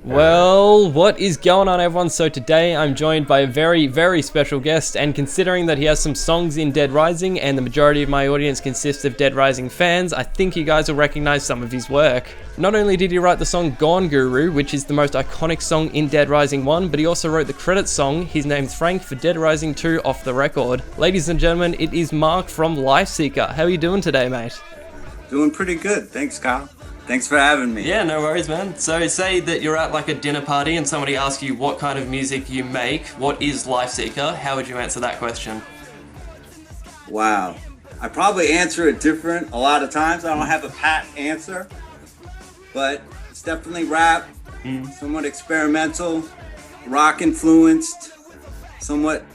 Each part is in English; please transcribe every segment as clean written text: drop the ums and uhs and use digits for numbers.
Well, what is going on, everyone? So today I'm joined by a very, very special guest, and considering that he has some songs in Dead Rising and the majority of my audience consists of Dead Rising fans, I think you guys will recognize some of his work. Not only did he write the song Gone Guru, which is the most iconic song in Dead Rising 1, but he also wrote the credits song, His Name's Frank, for Dead Rising 2 Off the Record. Ladies and gentlemen, it is Marc from Lifeseeker. How are you doing today, mate? Doing pretty good. Thanks, Kyle. Thanks for having me. Yeah, no worries, man. So say that you're at like a dinner party and somebody asks you what kind of music you make. What is Lifeseeker? How would you answer that question? Wow. I probably answer it different a lot of times. I don't have a pat answer, but it's definitely rap, somewhat experimental, rock influenced, somewhat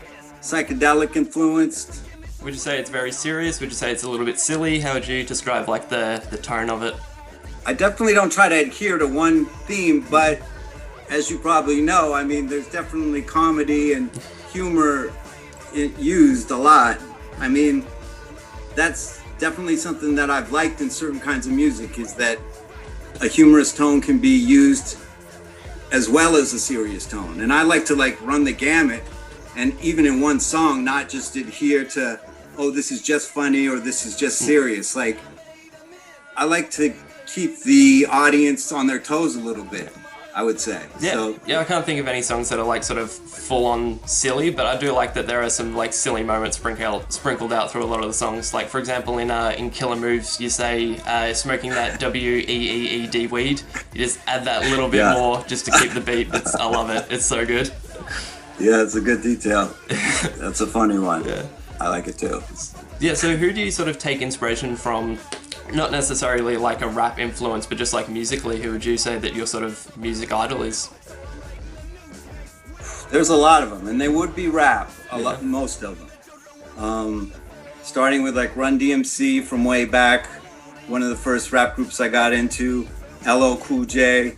psychedelic influenced. Would you say it's very serious? Would you say it's a little bit silly? How would you describe like the tone of it? I definitely don't try to adhere to one theme, but as you probably know, I mean, there's definitely comedy and humor used a lot. I mean, that's definitely something that I've liked in certain kinds of music, is that a humorous tone can be used as well as a serious tone. And I like to like run the gamut, and even in one song, not just adhere to, oh, this is just funny or this is just serious. Like, I like to keep the audience on their toes a little bit, I would say. Yeah, I can't think of any songs that are like sort of full on silly, but I do like that there are some like silly moments sprinkled out through a lot of the songs. Like for example, in Killer Moves, you say smoking that WEEED weed. You just add that little bit more just to keep the beat. I love it. It's so good. Yeah, it's a good detail. That's a funny one. Yeah, I like it too. Yeah, so who do you sort of take inspiration from? Not necessarily like a rap influence, but just like musically, who would you say that your sort of music idol is? There's a lot of them, and they would be rap, most of them. Starting with like Run DMC from way back, one of the first rap groups I got into, LL Cool J,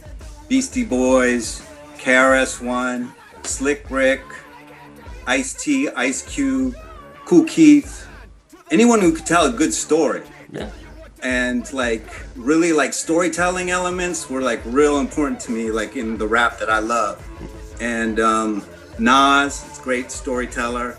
Beastie Boys, KRS-One, Slick Rick, Ice-T, Ice Cube, Kool Keith, anyone who could tell a good story. Yeah. And like really like storytelling elements were like real important to me, like in the rap that I love. And Nas, it's a great storyteller.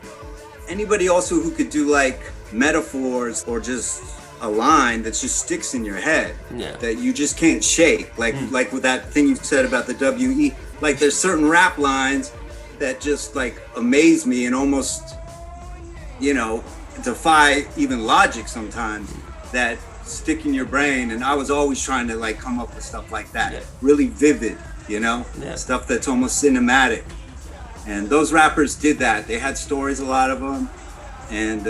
Anybody also who could do like metaphors or just a line that just sticks in your head, that you just can't shake. Like like with that thing you said about the WE, like there's certain rap lines that just like amaze me and almost, you know, defy even logic sometimes, that stick in your brain. And I was always trying to like come up with stuff like that, really vivid, you know, stuff that's almost cinematic. And those rappers did that. They had stories, a lot of them, and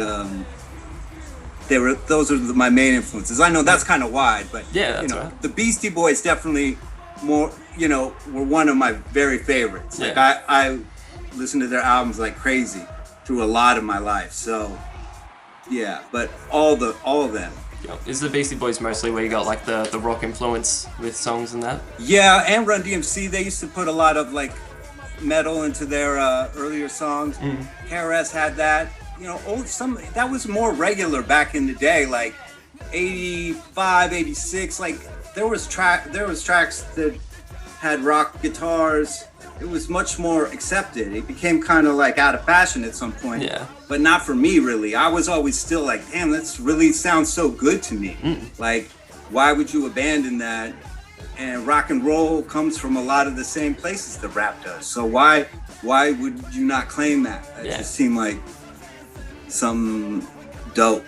those are my main influences. I know that's kind of wide, but you know, the Beastie Boys definitely more, you know, were one of my very favorites. Like I listened to their albums like crazy through a lot of my life. So yeah, but all of them. Is the Beastie Boys mostly where you got like the rock influence with songs and that? Yeah, and Run DMC, they used to put a lot of like metal into their earlier songs. KRS had that. You know, that was more regular back in the day, like 85, 86. Like there was tracks that had rock guitars. It was much more accepted. It became kind of like out of fashion at some point. Yeah. But not for me, really. I was always still like, damn, this really sounds so good to me. Like, why would you abandon that? And rock and roll comes from a lot of the same places that rap does. So why would you not claim that? It just seemed like some dope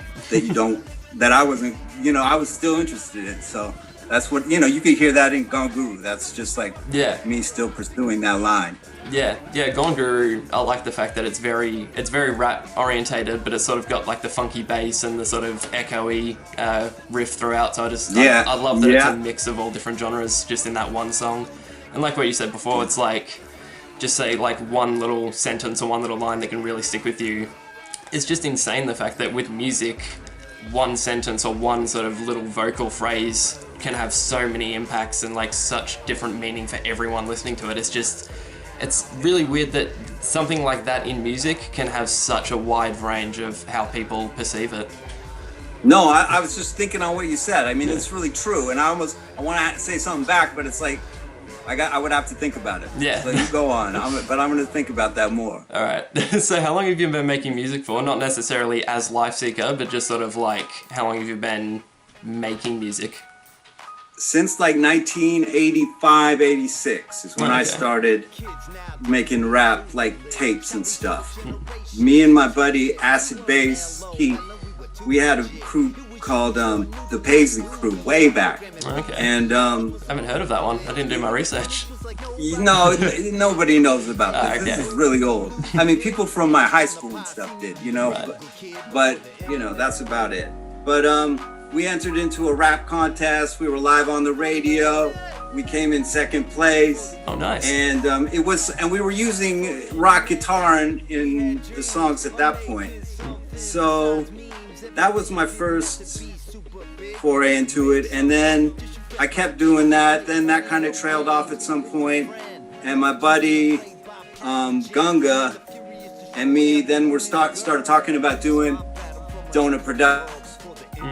that I wasn't, you know, I was still interested in. So that's what, you know, you could hear that in Gone Guru. That's just like me still pursuing that line. Yeah, Gone Guru, I like the fact that it's very rap orientated, but it's sort of got like the funky bass and the sort of echoey riff throughout. So I love that it's a mix of all different genres just in that one song. And like what you said before, it's like, just say like one little sentence or one little line that can really stick with you. It's just insane the fact that with music, one sentence or one sort of little vocal phrase can have so many impacts and like such different meaning for everyone listening to it. It's it's really weird that something like that in music can have such a wide range of how people perceive it. No, I was just thinking on what you said. I mean, it's really true, and I want to say something back, but it's like I would have to think about it. Yeah. So you go on, but I'm going to think about that more. All right. So how long have you been making music for? Not necessarily as Lifeseeker, but just sort of like how long have you been making music? Since like 1985, 86 is when I started making rap, like tapes and stuff. Me and my buddy Acid Bass, we had a crew called the Paisley Crew way back. Okay. And I haven't heard of that one. I didn't do my research. No, nobody knows about this. Okay. This is really old. I mean, people from my high school and stuff did, you know, Right. but you know, that's about it. But we entered into a rap contest. We were live on the radio. We came in second place. Oh, nice. And we were using rock guitar in the songs at that point. So that was my first foray into it. And then I kept doing that. Then that kind of trailed off at some point. And my buddy Gunga and me then started talking about doing Donut Productions.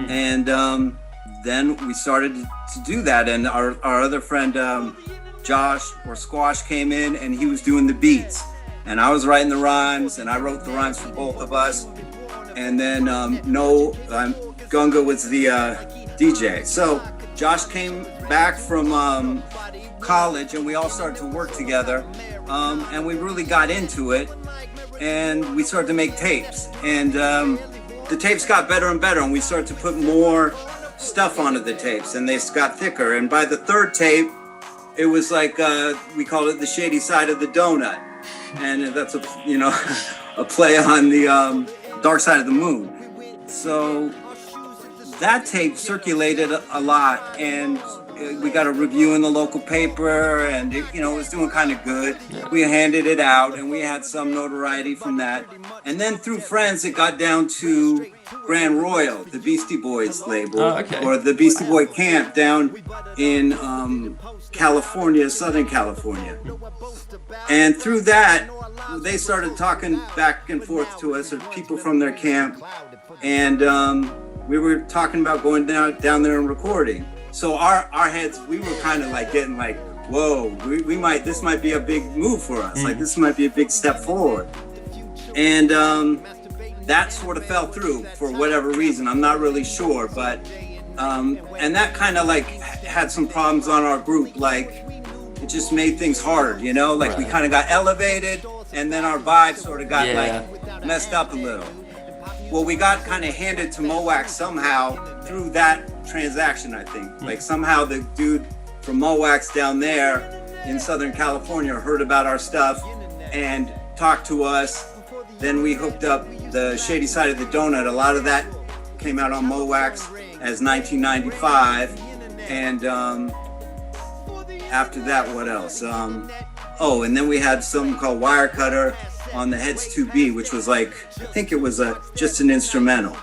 And then we started to do that. And our other friend Josh or Squash came in, and he was doing the beats. And I was writing the rhymes, and I wrote the rhymes for both of us. And then Gunga was the DJ. So Josh came back from college, and we all started to work together. And we really got into it, and we started to make tapes. And the tapes got better and better, and we started to put more stuff onto the tapes, and they got thicker. And by the third tape, it was like we called it the shady side of the donut, and that's a play on the dark side of the moon. So that tape circulated a lot, and we got a review in the local paper, and it was doing kind of good. We handed it out, and we had some notoriety from that. And then through friends, it got down to Grand Royal, the Beastie Boys label, or the Beastie Boy camp down in California, Southern California. And through that, they started talking back and forth to us, or people from their camp, and we were talking about going down there and recording. So our heads, we were kind of like getting like, whoa, this might be a big move for us. Like, this might be a big step forward. And that sort of fell through for whatever reason. I'm not really sure, but and that kind of like had some problems on our group. Like, it just made things hard, like we kind of got elevated, and then our vibe sort of got like messed up a little. Well, we got kind of handed to Mowax somehow through that transaction, I think. Like, somehow the dude from Mowax down there in Southern California heard about our stuff and talked to us. Then we hooked up the Shady Side of the Donut. A lot of that came out on Mowax as 1995. And after that, what else? And then we had something called Wirecutter on the Heads 2B, which was like, I think it was just an instrumental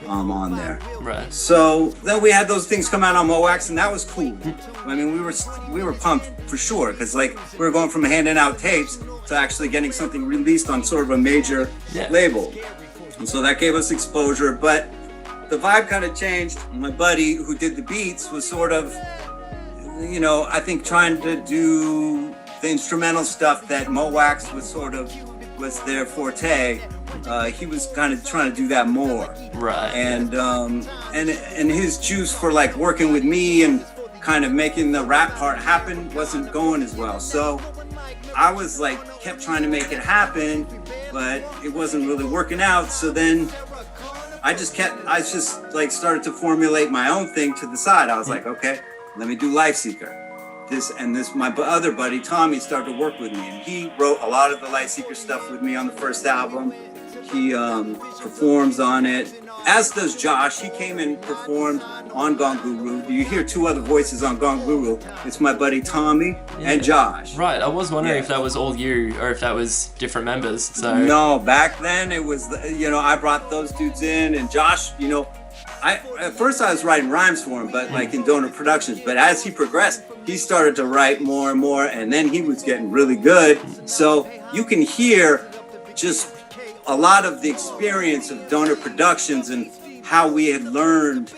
on there. Right. So then we had those things come out on Mowax, and that was cool. I mean, we were pumped for sure, because like we were going from handing out tapes to actually getting something released on sort of a major label. And so that gave us exposure, but the vibe kind of changed. My buddy who did the beats was sort of, I think trying to do the instrumental stuff that Mowax was their forte. He was kind of trying to do that more. Right. And his juice for like working with me and kind of making the rap part happen wasn't going as well. So I was like, kept trying to make it happen, but it wasn't really working out. So then I just started to formulate my own thing to the side. I was like, okay, let me do Lifeseeker. My other buddy Tommy started to work with me, and he wrote a lot of the Lifeseeker stuff with me on the first album. He performs on it, as does Josh. He came and performed on Gone Guru. You hear two other voices on Gone Guru. It's my buddy Tommy and Josh. Right, I was wondering if that was all you or if that was different members. So no, back then it was, I brought those dudes in, and Josh, at first I was writing rhymes for him, but like in Donor Productions. But as he progressed, he started to write more and more, and then he was getting really good. So you can hear just a lot of the experience of Donor Productions and how we had learned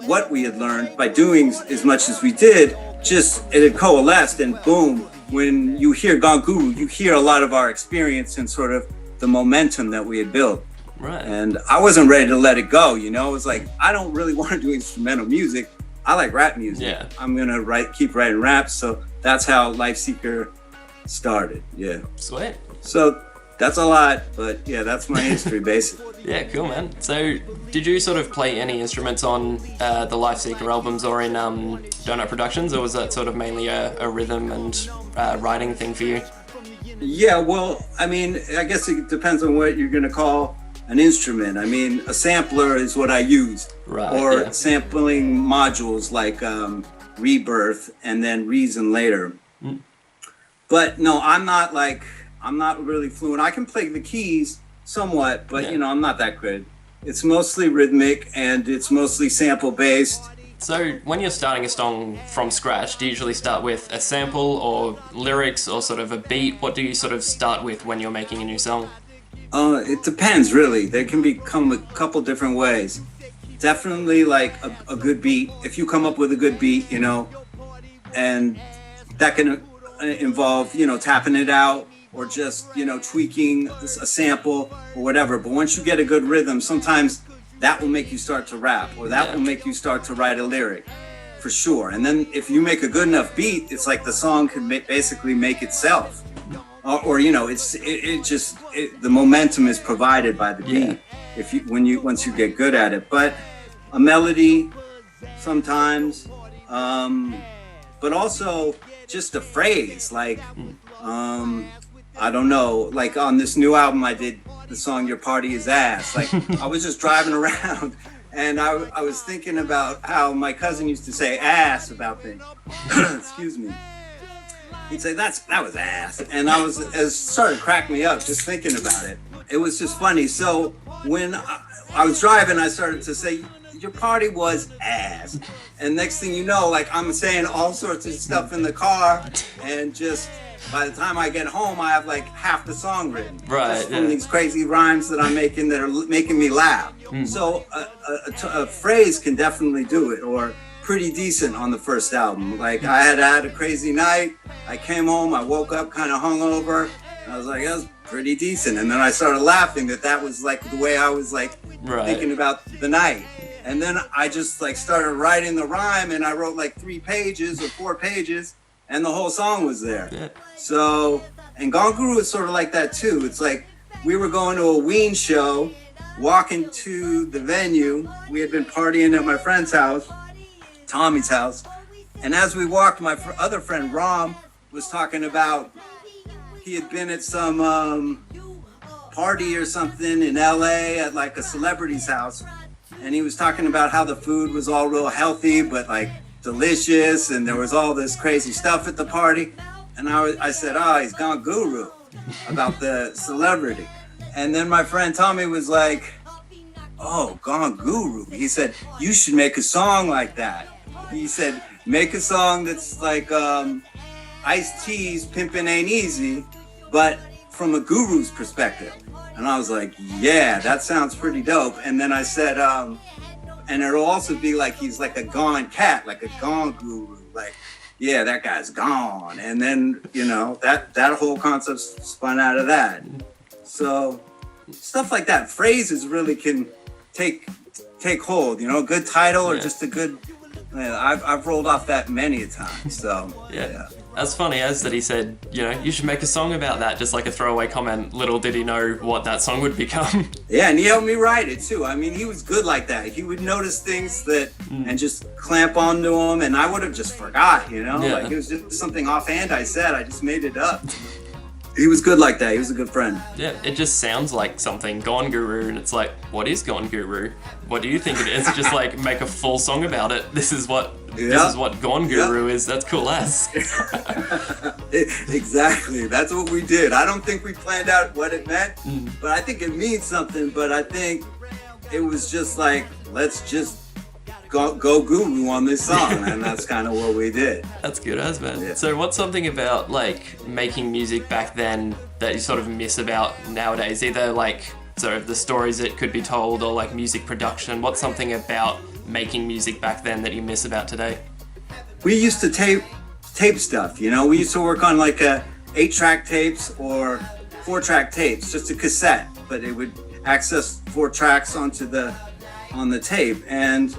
what we had learned by doing as much as we did. Just it had coalesced, and boom, when you hear Gone Guru, you hear a lot of our experience and sort of the momentum that we had built. Right. And I wasn't ready to let it go, you know. It was like, I don't really want to do instrumental music. I like rap music. Yeah. I'm gonna keep writing raps. So that's how Lifeseeker started. Yeah. Sweet. So that's a lot, but yeah, that's my history basically. Yeah, cool, man. So did you sort of play any instruments on the Lifeseeker albums or in Donut Productions, or was that sort of mainly a rhythm and writing thing for you? Yeah, well, I mean, I guess it depends on what you're gonna call an instrument. I mean, a sampler is what I use, right? Or sampling modules like Rebirth and then Reason later. Mm. But no, I'm not really fluent. I can play the keys somewhat, but you know, I'm not that good. It's mostly rhythmic and it's mostly sample based. So when you're starting a song from scratch, do you usually start with a sample or lyrics or sort of a beat? What do you sort of start with when you're making a new song? It depends, really. They can come a couple different ways. Definitely like a good beat. If you come up with a good beat, you know, and that can involve, you know, tapping it out or just, you know, tweaking a sample or whatever. But once you get a good rhythm, sometimes that will make you start to rap, or that will make you start to write a lyric, for sure. And then if you make a good enough beat, it's like the song can basically make itself. Or you know, the momentum is provided by the beat. Once you get good at it. But a melody sometimes, but also just a phrase like, I don't know, like on this new album I did the song Your Party Is Ass. Like I was just driving around and I was thinking about how my cousin used to say ass about things. Excuse me. He'd say that was ass, and it started to crack me up just thinking about it. It was just funny. So when I was driving, I started to say your party was ass, and next thing you know, like I'm saying all sorts of stuff in the car, and just by the time I get home, I have like half the song written, just from these crazy rhymes that I'm making that are making me laugh. So a phrase can definitely do it, or pretty decent on the first album. Like I had a crazy night. I came home, I woke up kind of hungover. I was like, that was pretty decent. And then I started laughing that was like the way I was like thinking about the night. And then I just like started writing the rhyme, and I wrote like 3 pages or 4 pages, and the whole song was there. Yeah. So, and Gone Guru is sort of like that too. It's like we were going to a Ween show, walking to the venue. We had been partying at my friend's house, Tommy's house, and as we walked, my other friend Rom was talking about he had been at some party or something in LA at like a celebrity's house, and he was talking about how the food was all real healthy but like delicious, and there was all this crazy stuff at the party, and I said, he's Gone Guru about the celebrity. And then my friend Tommy was like, Gone Guru. He said, you should make a song like that. He said, make a song that's like Ice-T's Pimpin' Ain't Easy, but from a guru's perspective. And I was like, yeah, that sounds pretty dope. And then I said, and it'll also be like he's like a gone cat, like a gone guru. Like, yeah, that guy's gone. And then, you know, that whole concept spun out of that. So stuff like that. Phrases really can take hold, you know, a good title or just a good... I've rolled off that many a time, so yeah. As funny as that he said, you know, you should make a song about that, just like a throwaway comment. Little did he know what that song would become. Yeah, and he helped me write it too. I mean, he was good like that. He would notice things and just clamp onto them, and I would have just forgot, you know? Yeah. Like it was just something offhand I said, I just made it up. He was good like that. He was a good friend. Yeah, it just sounds like something Gone Guru, and it's like, what is Gone Guru? What do you think it is? Just like make a full song about it. This is what Gone Guru is. That's cool ass. Exactly. That's what we did. I don't think we planned out what it meant, but I think it means something. But I think it was just like, let's just go guru on this song, and that's kind of what we did. That's good as, man. Yeah. So what's something about like making music back then that you sort of miss about nowadays? Either like sort of the stories that could be told or like music production. What's something about making music back then that you miss about today? We used to tape stuff, you know. We used to work on like 8-track tapes or 4-track tapes, just a cassette, but it would access 4 tracks on the tape. And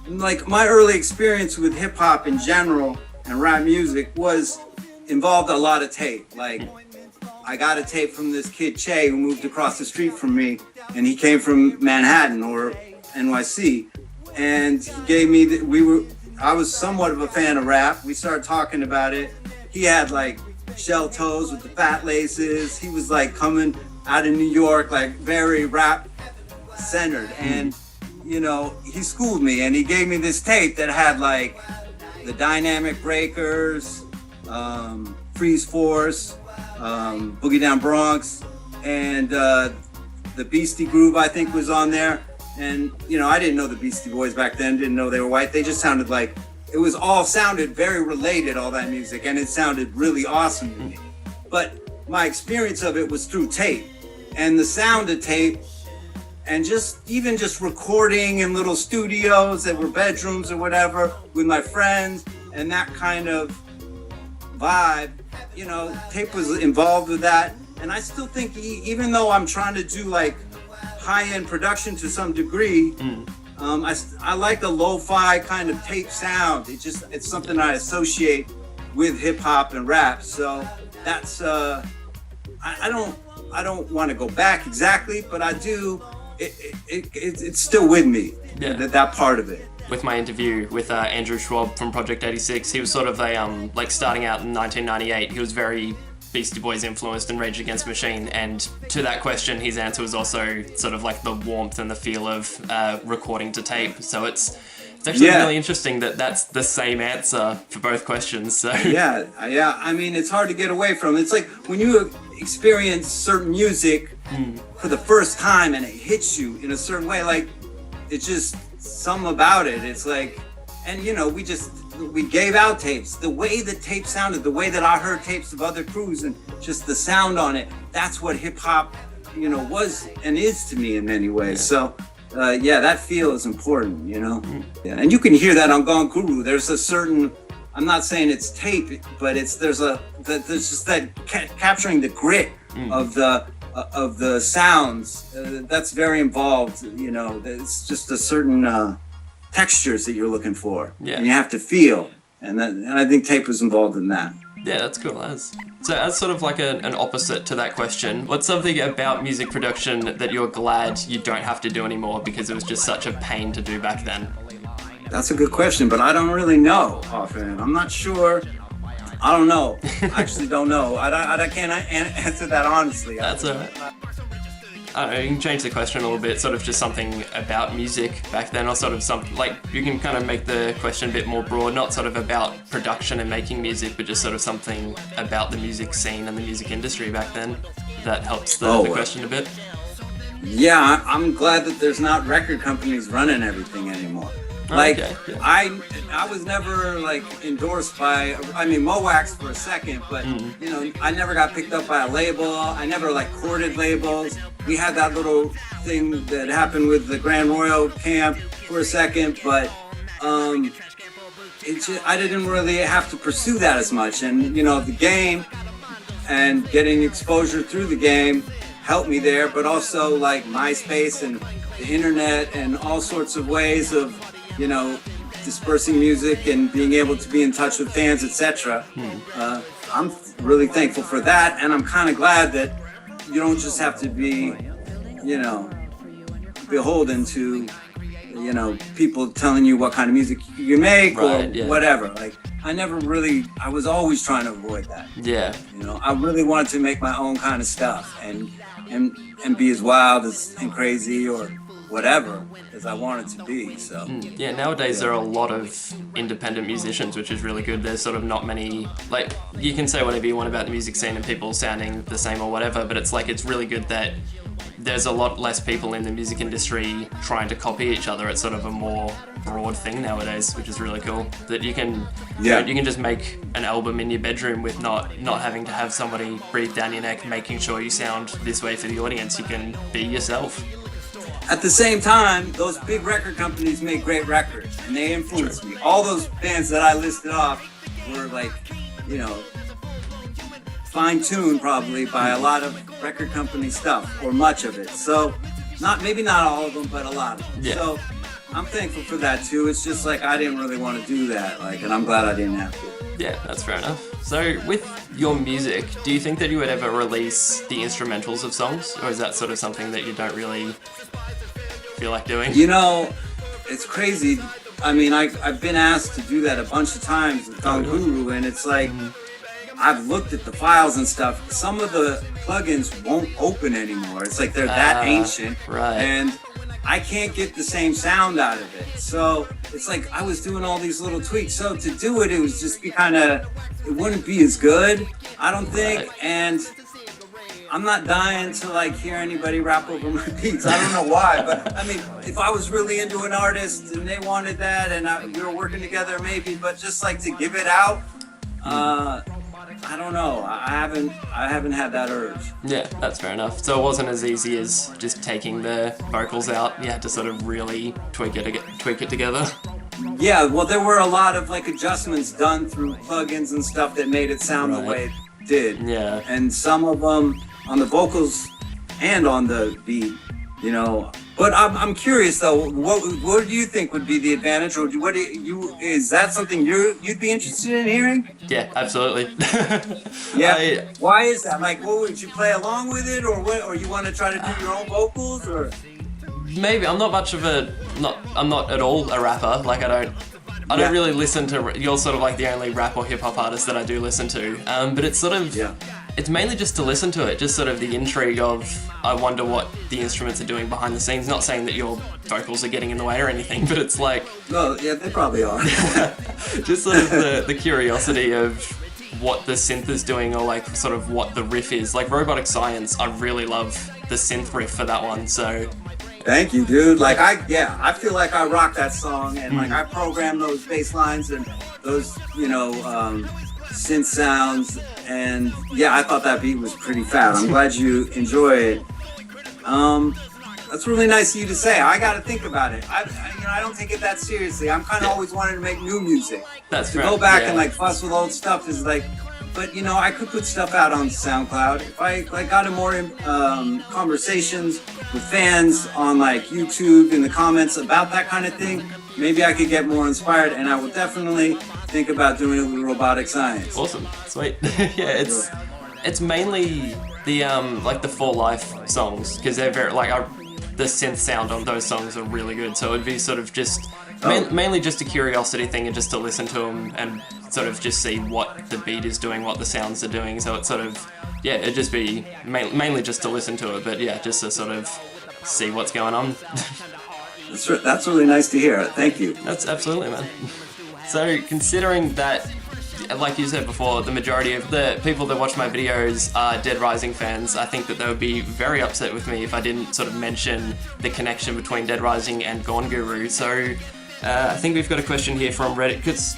like my early experience with hip hop in general and rap music involved a lot of tape. Like I got a tape from this kid Che who moved across the street from me, and he came from Manhattan or NYC, and he gave me I was somewhat of a fan of rap. We started talking about it. He had like shell toes with the fat laces. He was like coming out of New York, like very rap centered. And you know, he schooled me, and he gave me this tape that had like the Dynamic Breakers, Freeze Force, Boogie Down Bronx, and the Beastie Groove, I think, was on there. And you know, I didn't know the Beastie Boys back then, didn't know they were white. They just sounded like, it was all sounded very related, all that music, and it sounded really awesome to me. But my experience of it was through tape, and the sound of tape, and just recording in little studios that were bedrooms or whatever with my friends, and that kind of vibe, you know, tape was involved with that. And I still think, even though I'm trying to do like high-end production to some degree, I like the lo-fi kind of tape sound. It's something I associate with hip hop and rap. So that's I don't want to go back exactly, but I do. It's still with me. Yeah. That part of it. With my interview with Andrew Schwab from Project 86, he was sort of a like starting out in 1998. He was very Beastie Boys influenced and Rage Against the Machine, and to that question his answer was also sort of like the warmth and the feel of recording to tape. So it's actually really interesting that that's the same answer for both questions. So yeah, I mean, it's hard to get away from. It's like when you experience certain music for the first time and it hits you in a certain way, like it's just something about it. It's like, and you know, we gave out tapes. The way the tape sounded, the way that I heard tapes of other crews, and just the sound on it, that's what hip hop, you know, was and is to me in many ways. So that feel is important, you know. Yeah, and you can hear that on Gone Guru. There's a certain, I'm not saying it's tape, but there's just that capturing the grit of the sounds. That's very involved, you know. It's just a certain textures that you're looking for, and you have to feel, and I think tape was involved in that. Yeah, that's cool. So as sort of like an opposite to that question, what's something about music production that you're glad you don't have to do anymore because it was just such a pain to do back then? That's a good question, but I don't really know offhand. I'm not sure. I don't know. I actually don't know. I can't answer that honestly. That's all right. You can change the question a little bit, sort of just something about music back then, or sort of something, like, you can kind of make the question a bit more broad, not sort of about production and making music, but just sort of something about the music scene and the music industry back then. That helps the question a bit. Yeah, I'm glad that there's not record companies running everything anymore. Like, I was never like endorsed by, I mean, Mowax for a second, but you know, I never got picked up by a label. I never like courted labels. We had that little thing that happened with the Grand Royal camp for a second, but I didn't really have to pursue that as much. And you know, the game and getting exposure through the game helped me there, but also like MySpace and the internet and all sorts of ways of, you know, dispersing music and being able to be in touch with fans, etc. I'm really thankful for that, and I'm kind of glad that you don't just have to be, you know, beholden to, you know, people telling you what kind of music you make or whatever. Like, I was always trying to avoid that. Yeah. You know, I really wanted to make my own kind of stuff and be as wild and crazy or whatever as I wanted to be. So yeah, nowadays there are a lot of independent musicians, which is really good. There's sort of not many, like, you can say whatever you want about the music scene and people sounding the same or whatever, but it's like, it's really good that there's a lot less people in the music industry trying to copy each other. It's sort of a more broad thing nowadays, which is really cool. That you can, you can just make an album in your bedroom with not having to have somebody breathe down your neck, making sure you sound this way for the audience. You can be yourself. At the same time, those big record companies make great records, and they influence me. All those bands that I listed off were like, you know, fine-tuned probably by a lot of record company stuff, or much of it. So, maybe not all of them, but a lot of them. Yeah. So, I'm thankful for that too. It's just like I didn't really want to do that, and I'm glad I didn't have to. Yeah, that's fair enough. So, with your music, do you think that you would ever release the instrumentals of songs, or is that sort of something that you don't really feel like doing? You know, it's crazy. I mean, I've been asked to do that a bunch of times with Guru, and it's like, I've looked at the files and stuff. Some of the plugins won't open anymore. It's like they're that ancient, and I can't get the same sound out of it. So it's like I was doing all these little tweaks. So to do it, it was just it wouldn't be as good, I don't think. And I'm not dying to hear anybody rap over my beats. I don't know why, but I mean, if I was really into an artist and they wanted that, and we were working together, maybe. But just to give it out, I don't know. I haven't had that urge. Yeah, that's fair enough. So it wasn't as easy as just taking the vocals out. You had to sort of really tweak it together. Yeah, well, there were a lot of adjustments done through plugins and stuff that made it sound the way it did. Yeah. And some of them on the vocals and on the beat, you know. But I'm curious though. What do you think would be the advantage, or is that something you'd be interested in hearing? Yeah, absolutely. Yeah. Why is that? What would you play along with it, or what? Or you want to try to do your own vocals, or? Maybe I'm not much of I'm not at all a rapper. I don't really listen to. You're sort of the only rap or hip hop artist that I do listen to. But it's sort of. Yeah. It's mainly just to listen to it, just sort of the intrigue of, I wonder what the instruments are doing behind the scenes. Not saying that your vocals are getting in the way or anything, but it's Well, yeah, they probably are. Just sort of the curiosity of what the synth is doing, or sort of what the riff is. Robotic Science, I really love the synth riff for that one, so... Thank you, dude. I feel like I rock that song, and I program those bass lines and those, synth sounds, and I thought that beat was pretty fat. I'm glad you enjoy it. That's really nice of you to say. I got to think about it. I don't take it that seriously. I'm kind of always wanting to make new music. That's to go back and fuss with old stuff is but I could put stuff out on SoundCloud. If I got in more conversations with fans on YouTube in the comments about that kind of thing, maybe I could get more inspired, and I will definitely think about doing it with Robotic Science. Awesome, sweet. Yeah, it's mainly the the For Life songs, because they're very the synth sound on those songs are really good. So it'd be sort of just mainly just a curiosity thing, and just to listen to them and sort of just see what the beat is doing, what the sounds are doing. So it's sort of it'd just be mainly just to listen to it, but just to sort of see what's going on. That's really nice to hear. Thank you. That's absolutely, man. So considering that, like you said before, the majority of the people that watch my videos are Dead Rising fans, I think that they would be very upset with me if I didn't sort of mention the connection between Dead Rising and Gone Guru. So I think we've got a question here from Reddit, because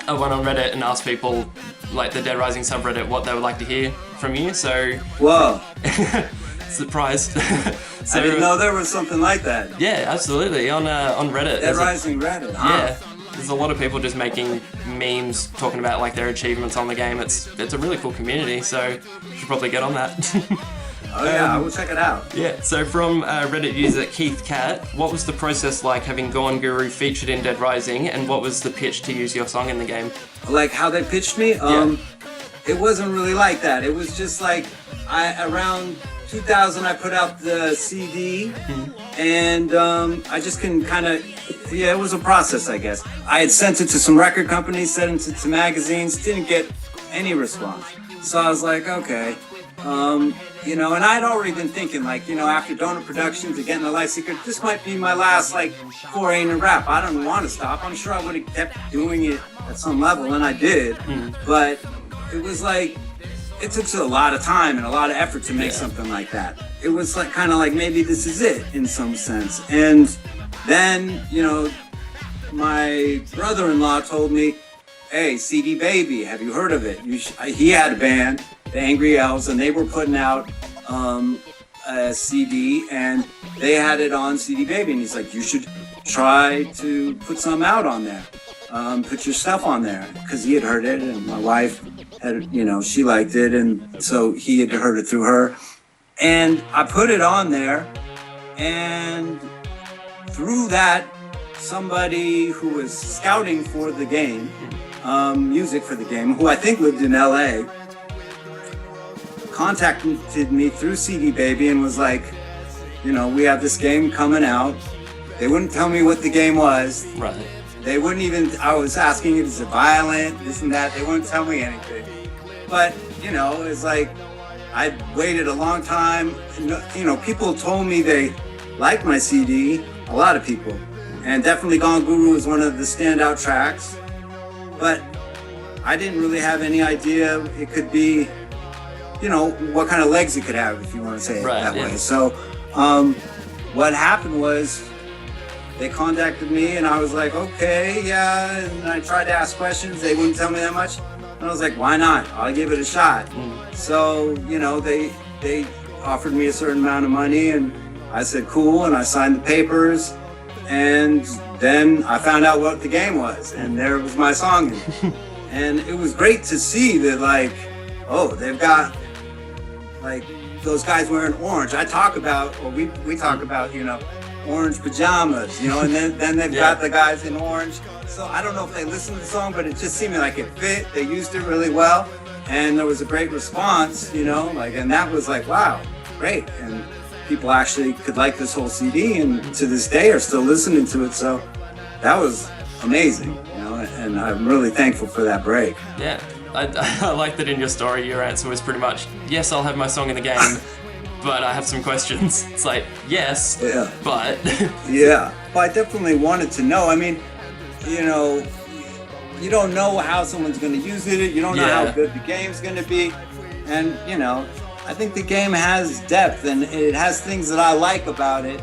I went on Reddit and asked people, the Dead Rising subreddit, what they would like to hear from you. So whoa. Surprised. So, I didn't know there was something like that. Yeah, absolutely. On Reddit. Dead Rising Reddit, huh? Yeah. There's a lot of people just making memes talking about their achievements on the game. It's a really cool community, so you should probably get on that. Oh yeah, I will check it out. Yeah, so from Reddit user Keith Cat, what was the process like having Gone Guru featured in Dead Rising, and what was the pitch to use your song in the game? How they pitched me? It wasn't really like that. It was just around 2000 I put out the CD, and I just can it was a process, I guess. I had sent it to some record companies, sent it to magazines, didn't get any response. So I was okay. And I'd already been thinking, after Donut Productions and getting the Lifeseeker, this might be my last, foray into rap. I don't want to stop. I'm sure I would have kept doing it at some level, and I did. But it was it took a lot of time and a lot of effort to make something like that. It was like kind of like maybe this is it in some sense. And then, you know, my brother-in-law told me, hey, CD Baby, have you heard of it? He had a band, the Angry Elves, and they were putting out a CD, and they had it on CD Baby. And he's like, you should try to put some out on there. Put your stuff on there. Because he had heard it, and my wife had, you know, she liked it, and so he had heard it through her. And I put it on there, and through that, somebody who was scouting for the game, music for the game, who I think lived in LA, contacted me through CD Baby and was like, you know, we have this game coming out. They wouldn't tell me what the game was. Right. They wouldn't even, I was asking if it's violent, this and that. They wouldn't tell me anything. But, you know, it's like, I waited a long time. You know, people told me they liked my CD, a lot of people. And definitely Gone Guru was one of the standout tracks. But I didn't really have any idea it could be, you know, what kind of legs it could have, if you want to say it that way. So what happened was they contacted me and I was like, okay, yeah. And I tried to ask questions. They wouldn't tell me that much. And I was like, why not? I'll give it a shot. So, you know, they offered me a certain amount of money and I said, cool. And I signed the papers. And then I found out what the game was. And there was my song in it. And it was great to see that, like, oh, they've got, like, those guys wearing orange. I talk about, or we talk about, you know, orange pajamas, you know, and then they've got the guys in orange. So I don't know if they listened to the song, but it just seemed like it fit. They used it really well. And there was a great response, you know, like, and that was like, wow, great. And people actually could like this whole CD and to this day are still listening to it. So that was amazing, you know, and I'm really thankful for that break. Yeah, I like that in your story, your answer was pretty much, yes, I'll have my song in the game, but I have some questions. It's like, yes, but... Yeah, well, I definitely wanted to know. I mean, you know, you don't know how someone's going to use it. You don't know how good the game's going to be. And, you know, I think the game has depth and it has things that I like about it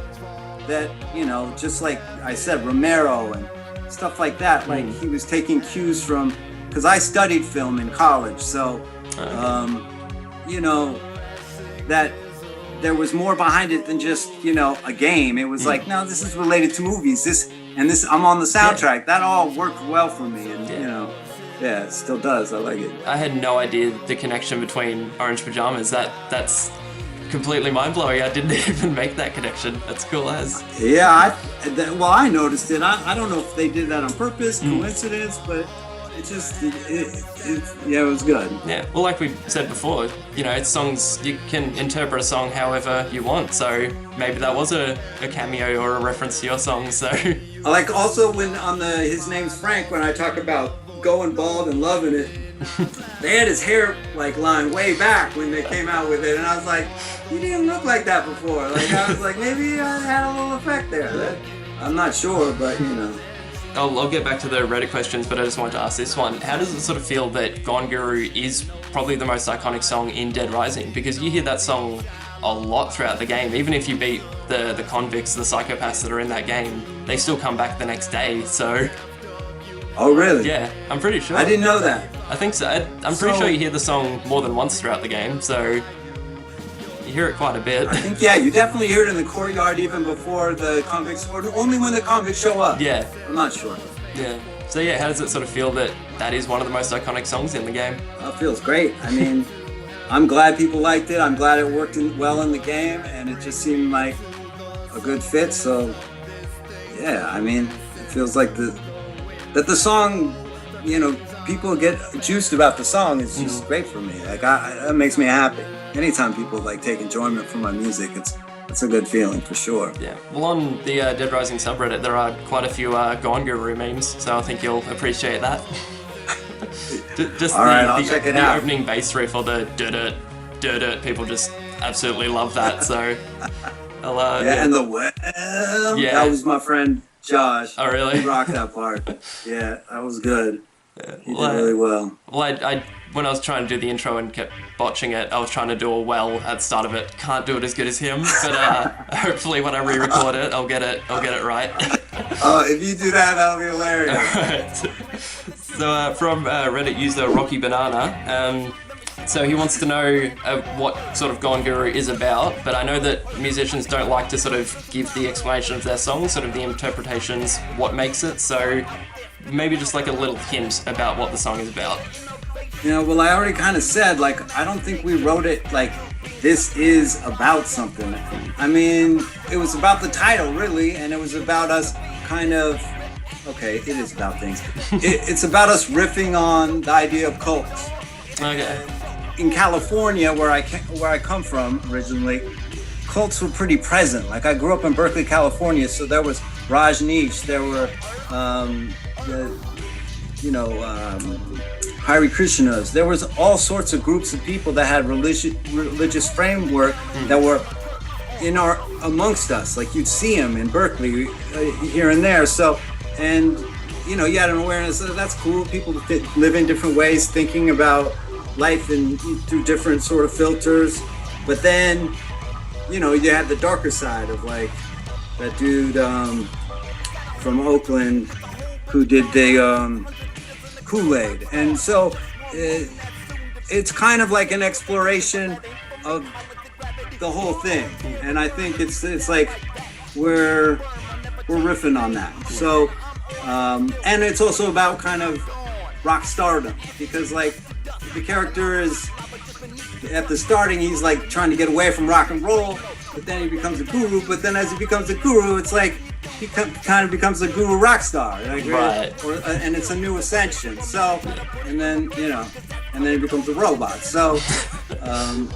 that, you know, just like I said, Romero and stuff like that. Like he was taking cues from, because I studied film in college. So, you know, that there was more behind it than just, you know, a game. It was like, no, this is related to movies. This, I'm on the soundtrack. That all worked well for me. And, you know, yeah, it still does. I like it. I had no idea the connection between Orange Pajamas. That's completely mind-blowing. I didn't even make that connection. That's cool as. Yeah, I noticed it. I don't know if they did that on purpose, coincidence, but it just, it was good. Yeah, well, like we said before, you know, it's songs, you can interpret a song however you want, so maybe that was a cameo or a reference to your song, so. Like also when on His Name's Frank, when I talk about going bald and loving it, they had his hair like lying way back when they came out with it, and I was like, he didn't look like that before. Like I was like, maybe I had a little effect there. I'm not sure, but you know. I'll get back to the Reddit questions, but I just wanted to ask this one. How does it sort of feel that Gone Guru is probably the most iconic song in Dead Rising? Because you hear that song a lot throughout the game. Even if you beat the convicts, the psychopaths that are in that game, they still come back the next day, so... Oh, really? Yeah, I'm pretty sure. I didn't know that. I think so. I'm pretty sure you hear the song more than once throughout the game, so... You hear it quite a bit. I think, yeah, you definitely hear it in the courtyard even before the convicts, or only when the convicts show up. Yeah. I'm not sure. Yeah. So yeah, how does it sort of feel that is one of the most iconic songs in the game? It feels great. I mean, I'm glad people liked it. I'm glad it worked well in the game, and it just seemed like a good fit. So, yeah, I mean, it feels like that the song, you know, people get juiced about the song. It's just great for me. Like, that makes me happy. Anytime people like take enjoyment from my music, it's a good feeling for sure. Yeah. Well, on the Dead Rising subreddit, there are quite a few Gone Guru memes, so I think you'll appreciate that. Just I'll check it out. The opening bass riff or the dirt, people just absolutely love that. So, and the well. Yeah. That was my friend Josh. Oh, really? He rocked that part. Yeah, that was good. You did really well. Well, I when I was trying to do the intro and kept botching it, I was trying to do a well at the start of it. Can't do it as good as him, but hopefully when I re-record it, I'll get it right. Oh, if you do that, that'll be hilarious. Alright. So from Reddit user Rocky Banana, so he wants to know what sort of Gone Guru is about, but I know that musicians don't like to sort of give the explanation of their song, sort of the interpretations, what makes it, so maybe just like a little hint about what the song is about. You know, well, I already kind of said, like, I don't think we wrote it like this is about something. I mean, it was about the title, really, and it was about us kind of, okay, it is about things. It's about us riffing on the idea of cults. Okay. In California, where I come from originally, cults were pretty present. Like, I grew up in Berkeley, California, so there was Rajneesh, there were, Hare Krishnas. There was all sorts of groups of people that had religious framework that were amongst us. Like, you'd see them in Berkeley here and there. So, and you know, you had an awareness that that's cool. People live in different ways, thinking about life and through different sort of filters. But then, you know, you had the darker side of like that dude from Oakland who did the Kool-Aid. And so it's kind of like an exploration of the whole thing. And I think it's like we're riffing on that. So and it's also about kind of rock stardom, because like the character is at the starting, he's like trying to get away from rock and roll, but then he becomes a guru. But then as he becomes a guru, it's like he kind of becomes a guru rock star, like, right? And it's a new ascension. So, and then you know, and then he becomes a robot. So,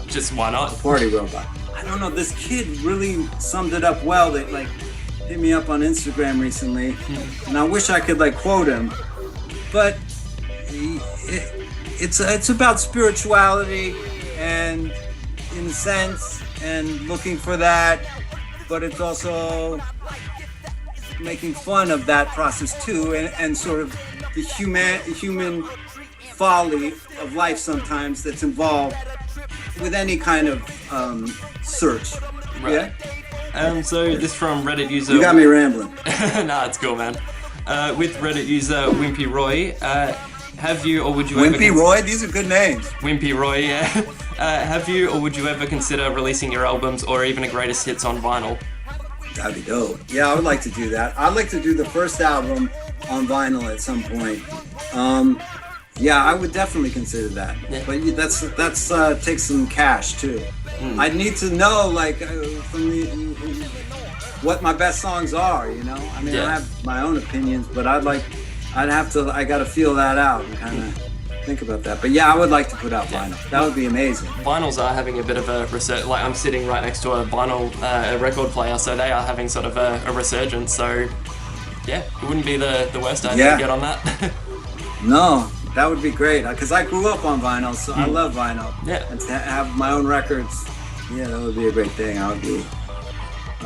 just why not? A party robot. I don't know. This kid really summed it up well. That like hit me up on Instagram recently, and I wish I could like quote him, but it's about spirituality and in a sense, and looking for that, but it's also making fun of that process too, and sort of the human folly of life sometimes that's involved with any kind of search. Right. Yeah. So this from Reddit user. You got me rambling. Nah, it's cool, man. With Reddit user Wimpy Roy, have you or would you Wimpy Roy? These are good names. Wimpy Roy, yeah. Have you or would you ever consider releasing your albums or even a greatest hits on vinyl? That'd be dope. Yeah, I would like to do that. I'd like to do the first album on vinyl at some point. Yeah, I would definitely consider that. Yeah. But that's takes some cash too. I'd need to know like from what my best songs are. You know, I mean, I have my own opinions, but I gotta feel that out and kind of think about that. But yeah, I would like to put out vinyl. That would be amazing. Vinyls are having a bit of a resurgence. Like, I'm sitting right next to a vinyl record player, so they are having sort of a resurgence. So yeah, it wouldn't be the worst idea to get on that. No, that would be great, because I grew up on vinyl, so I love vinyl. Yeah. And to have my own records, yeah, that would be a great thing. I'd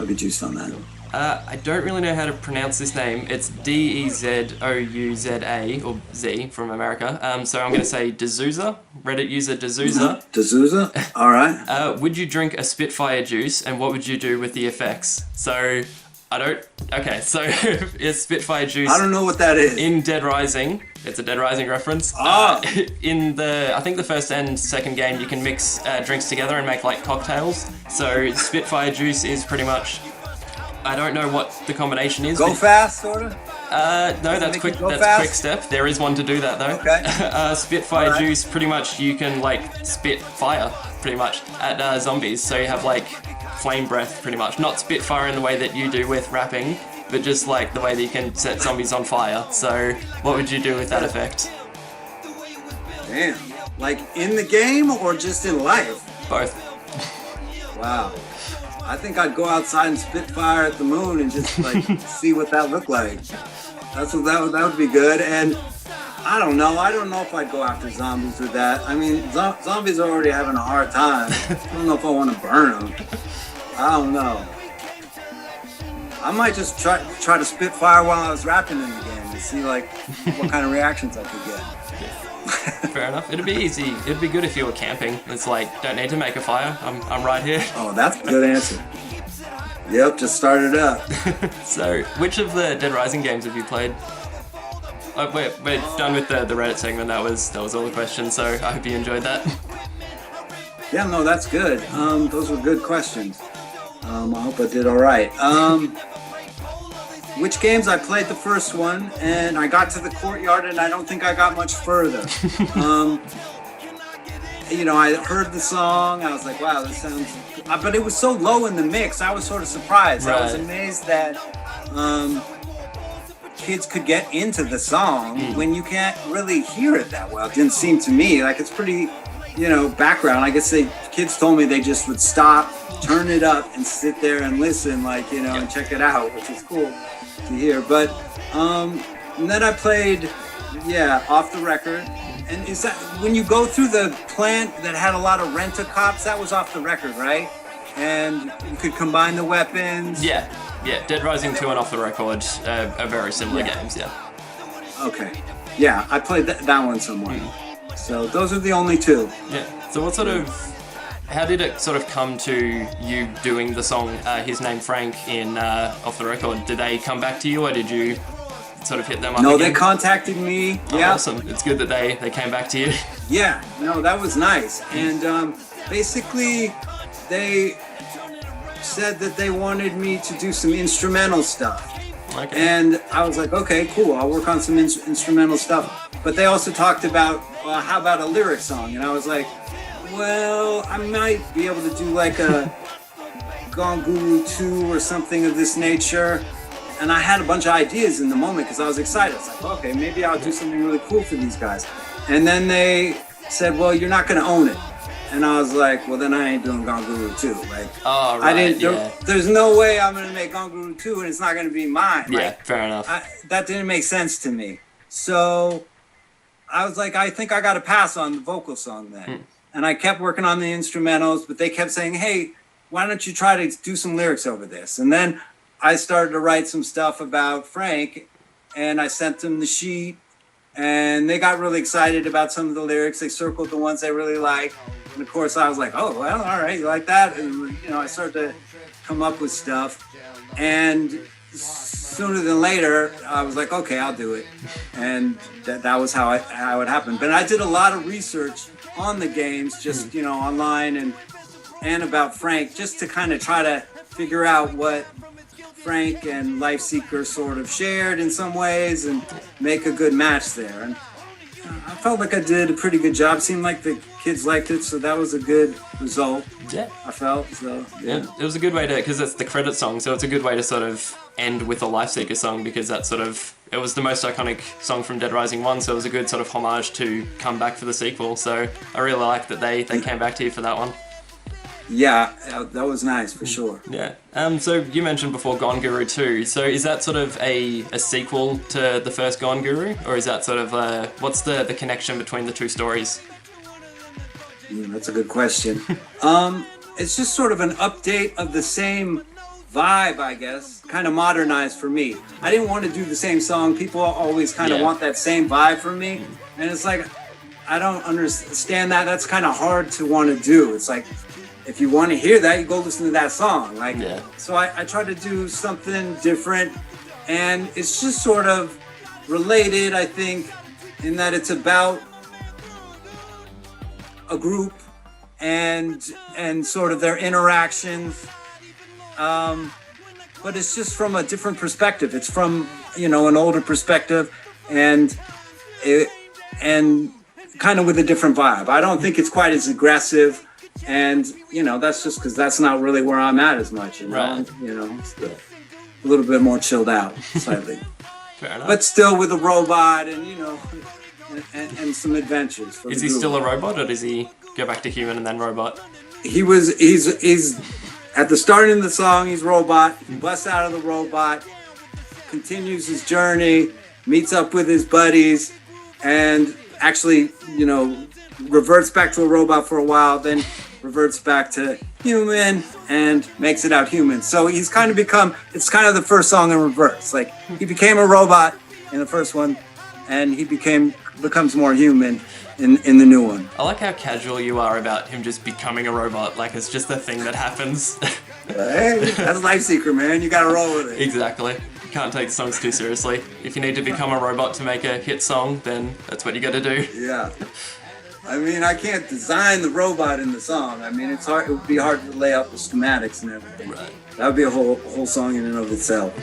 be juiced on that. I don't really know how to pronounce this name. It's Dezouza, or Z from America. So I'm going to say D'Souza, Reddit user D'Souza. D'Souza? All right. Would you drink a Spitfire juice, and what would you do with the effects? So, it's Spitfire juice. I don't know what that is. In Dead Rising. It's a Dead Rising reference. In I think the first and second game, you can mix drinks together and make like cocktails. So Spitfire juice is pretty much, I don't know what the combination is. Go fast, sort of? No, that's quick. That's quick step. There is one to do that though. Okay. Spitfire juice, pretty much you can like spit fire, pretty much, at zombies. So you have like flame breath, pretty much. Not spit fire in the way that you do with rapping, but just like the way that you can set zombies on fire. So what would you do with that effect? Damn. Like in the game or just in life? Both. Wow. I think I'd go outside and spit fire at the moon and just like see what that looked like. That would be good. And I don't know if I'd go after zombies with that. I mean, zombies are already having a hard time. I don't know if I want to burn them. I don't know. I might just try to spit fire while I was rapping in the game and see like what kind of reactions I could get. Fair enough. It'd be easy. It'd be good if you were camping. It's like, don't need to make a fire. I'm right here. Oh, that's a good answer. Yep, just start it up. So, which of the Dead Rising games have you played? Oh, we're done with the Reddit segment. That was all the questions. So I hope you enjoyed that. Yeah, no, that's good. Those were good questions. I hope I did all right. Which games? I played the first one, and I got to the courtyard, and I don't think I got much further. You know, I heard the song. I was like, wow, this sounds... But it was so low in the mix, I was sort of surprised. Right. I was amazed that kids could get into the song when you can't really hear it that well. It didn't seem to me like it's pretty, you know, background. I guess kids told me they just would stop, turn it up, and sit there and listen, like, you know, and check it out, which is cool to hear. But and then I played, Off the Record. And is that when you go through the plant that had a lot of rent-a-cops? That was Off the Record, right? And you could combine the weapons. Yeah. Dead Rising 2 and Off the Record are very similar games. Yeah. Okay. Yeah, I played that one somewhere. So those are the only two. Yeah. So how did it sort of come to you doing the song His Name Frank in Off the Record? Did they come back to you, or did you sort of hit them up No, again? They contacted me. Oh, yeah. Awesome. It's good that they came back to you. Yeah. No, that was nice. And basically, they said that they wanted me to do some instrumental stuff. Okay. And I was like, okay, cool. I'll work on some instrumental stuff. But they also talked about, how about a lyric song? And I was like, well, I might be able to do like a Gone Guru 2 or something of this nature. And I had a bunch of ideas in the moment because I was excited. I was like, okay, maybe I'll do something really cool for these guys. And then they said, well, you're not going to own it. And I was like, well, then I ain't doing Gone Guru 2. Like, oh, right, there's no way I'm going to make Gone Guru 2 and it's not going to be mine. Yeah, like, fair enough. That didn't make sense to me. So I was like, I think I got to pass on the vocal song then. And I kept working on the instrumentals, but they kept saying, hey, why don't you try to do some lyrics over this? And then I started to write some stuff about Frank, and I sent them the sheet, and they got really excited about some of the lyrics. They circled the ones they really liked. And of course, I was like, oh, well, all right, you like that? And, you know, I started to come up with stuff. And sooner than later, I was like, okay, I'll do it. And that was how it happened. But I did a lot of research on the games, just, you know, online and about Frank, just to kind of try to figure out what Frank and Lifeseeker sort of shared in some ways and make a good match there. And I felt like I did a pretty good job. Seemed like the kids liked it, so that was a good result. Yeah. I felt, so, yeah. It was a good way to, because it's the credit song, so it's a good way to sort of end with a Lifeseeker song, because that sort of, it was the most iconic song from Dead Rising 1, so it was a good sort of homage to come back for the sequel. So I really like that they came back to you for that one. Yeah, that was nice for sure. Yeah. So you mentioned before Gone Guru 2. So is that sort of a sequel to the first Gone Guru, or is that sort of what's the connection between the two stories? That's a good question. It's just sort of an update of the same vibe, I guess, kind of modernized for me. I didn't want to do the same song. People always kind of want that same vibe from me, and it's like I don't understand that. That's kind of hard to want to do. It's like, if you want to hear that, you go listen to that song. Like, so I try to do something different, and it's just sort of related, I think, in that it's about a group and sort of their interactions, but it's just from a different perspective. It's from, you know, an older perspective, and kind of with a different vibe. I don't think it's quite as aggressive. And, you know, that's just because that's not really where I'm at as much, you know? Right. You know, it's a little bit more chilled out, slightly. Fair enough. But still with a robot and, you know, and some adventures. Is he still a robot, or does he go back to human and then robot? He's at the start of the song, he's robot. He busts out of the robot, continues his journey, meets up with his buddies, and actually, you know, reverts back to a robot for a while, then reverts back to human and makes it out human. So he's kind of become, it's kind of the first song in reverse. Like, he became a robot in the first one, and he becomes more human in the new one. I like how casual you are about him just becoming a robot, like it's just a thing that happens. Hey, that's lifeseeker, man. You gotta roll with it. Exactly. You can't take songs too seriously. If you need to become a robot to make a hit song, then that's what you gotta do. Yeah. I mean, I can't design the robot in the song. I mean, it's hard. It would be hard to lay out the schematics and everything. Right. That would be a whole song in and of itself.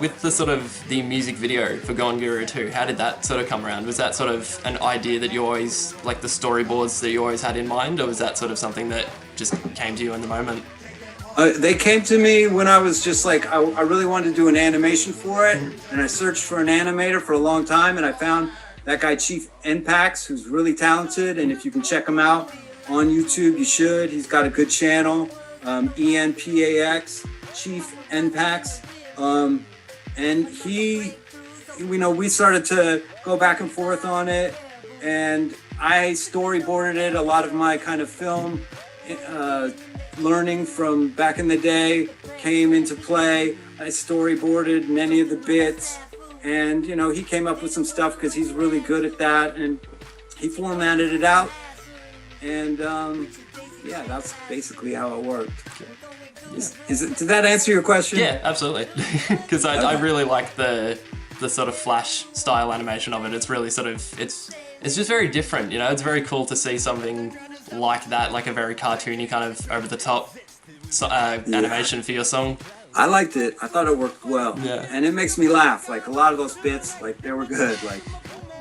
With the music video for Gone Guru 2, how did that sort of come around? Was that sort of an idea that you always, like the storyboards that you always had in mind, or was that sort of something that just came to you in the moment? They came to me when I was just like, I really wanted to do an animation for it, and I searched for an animator for a long time, and I found that guy Chief Npax, who's really talented, and if you can check him out on YouTube, you should. He's got a good channel, ENPAX, Chief Npax, and he, we started to go back and forth on it, and I storyboarded it. A lot of my kind of film learning from back in the day came into play. I storyboarded many of the bits. And, he came up with some stuff because he's really good at that. And he formatted it out. And, that's basically how it worked. Did that answer your question? Yeah, absolutely. Because I really like the sort of flash style animation of it. It's really sort of, it's just very different, It's very cool to see something like that, like a very cartoony kind of over the top animation for your song. I liked it. I thought it worked well. Yeah. And it makes me laugh. Like, a lot of those bits, like, they were good. Like,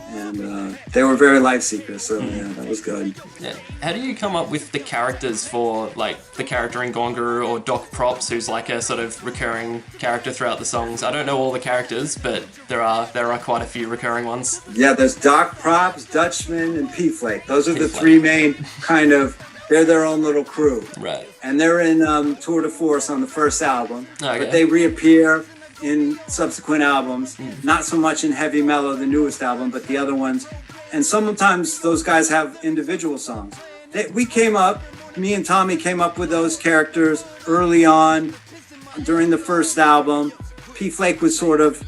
and they were very lifeseekers, so yeah, that was good. Yeah. How do you come up with the characters for, like, the character in Gone Guru or Doc Props, who's like a sort of recurring character throughout the songs? I don't know all the characters, but there are quite a few recurring ones. Yeah, there's Doc Props, Dutchman, and P-Flake. Those are the three main kind of. They're their own little crew. Right. And they're in Tour de Force on the first album. Okay. But they reappear in subsequent albums. Not so much in Heavy Mellow, the newest album, but the other ones. And sometimes those guys have individual songs. Me and Tommy came up with those characters early on during the first album. P-Flake was sort of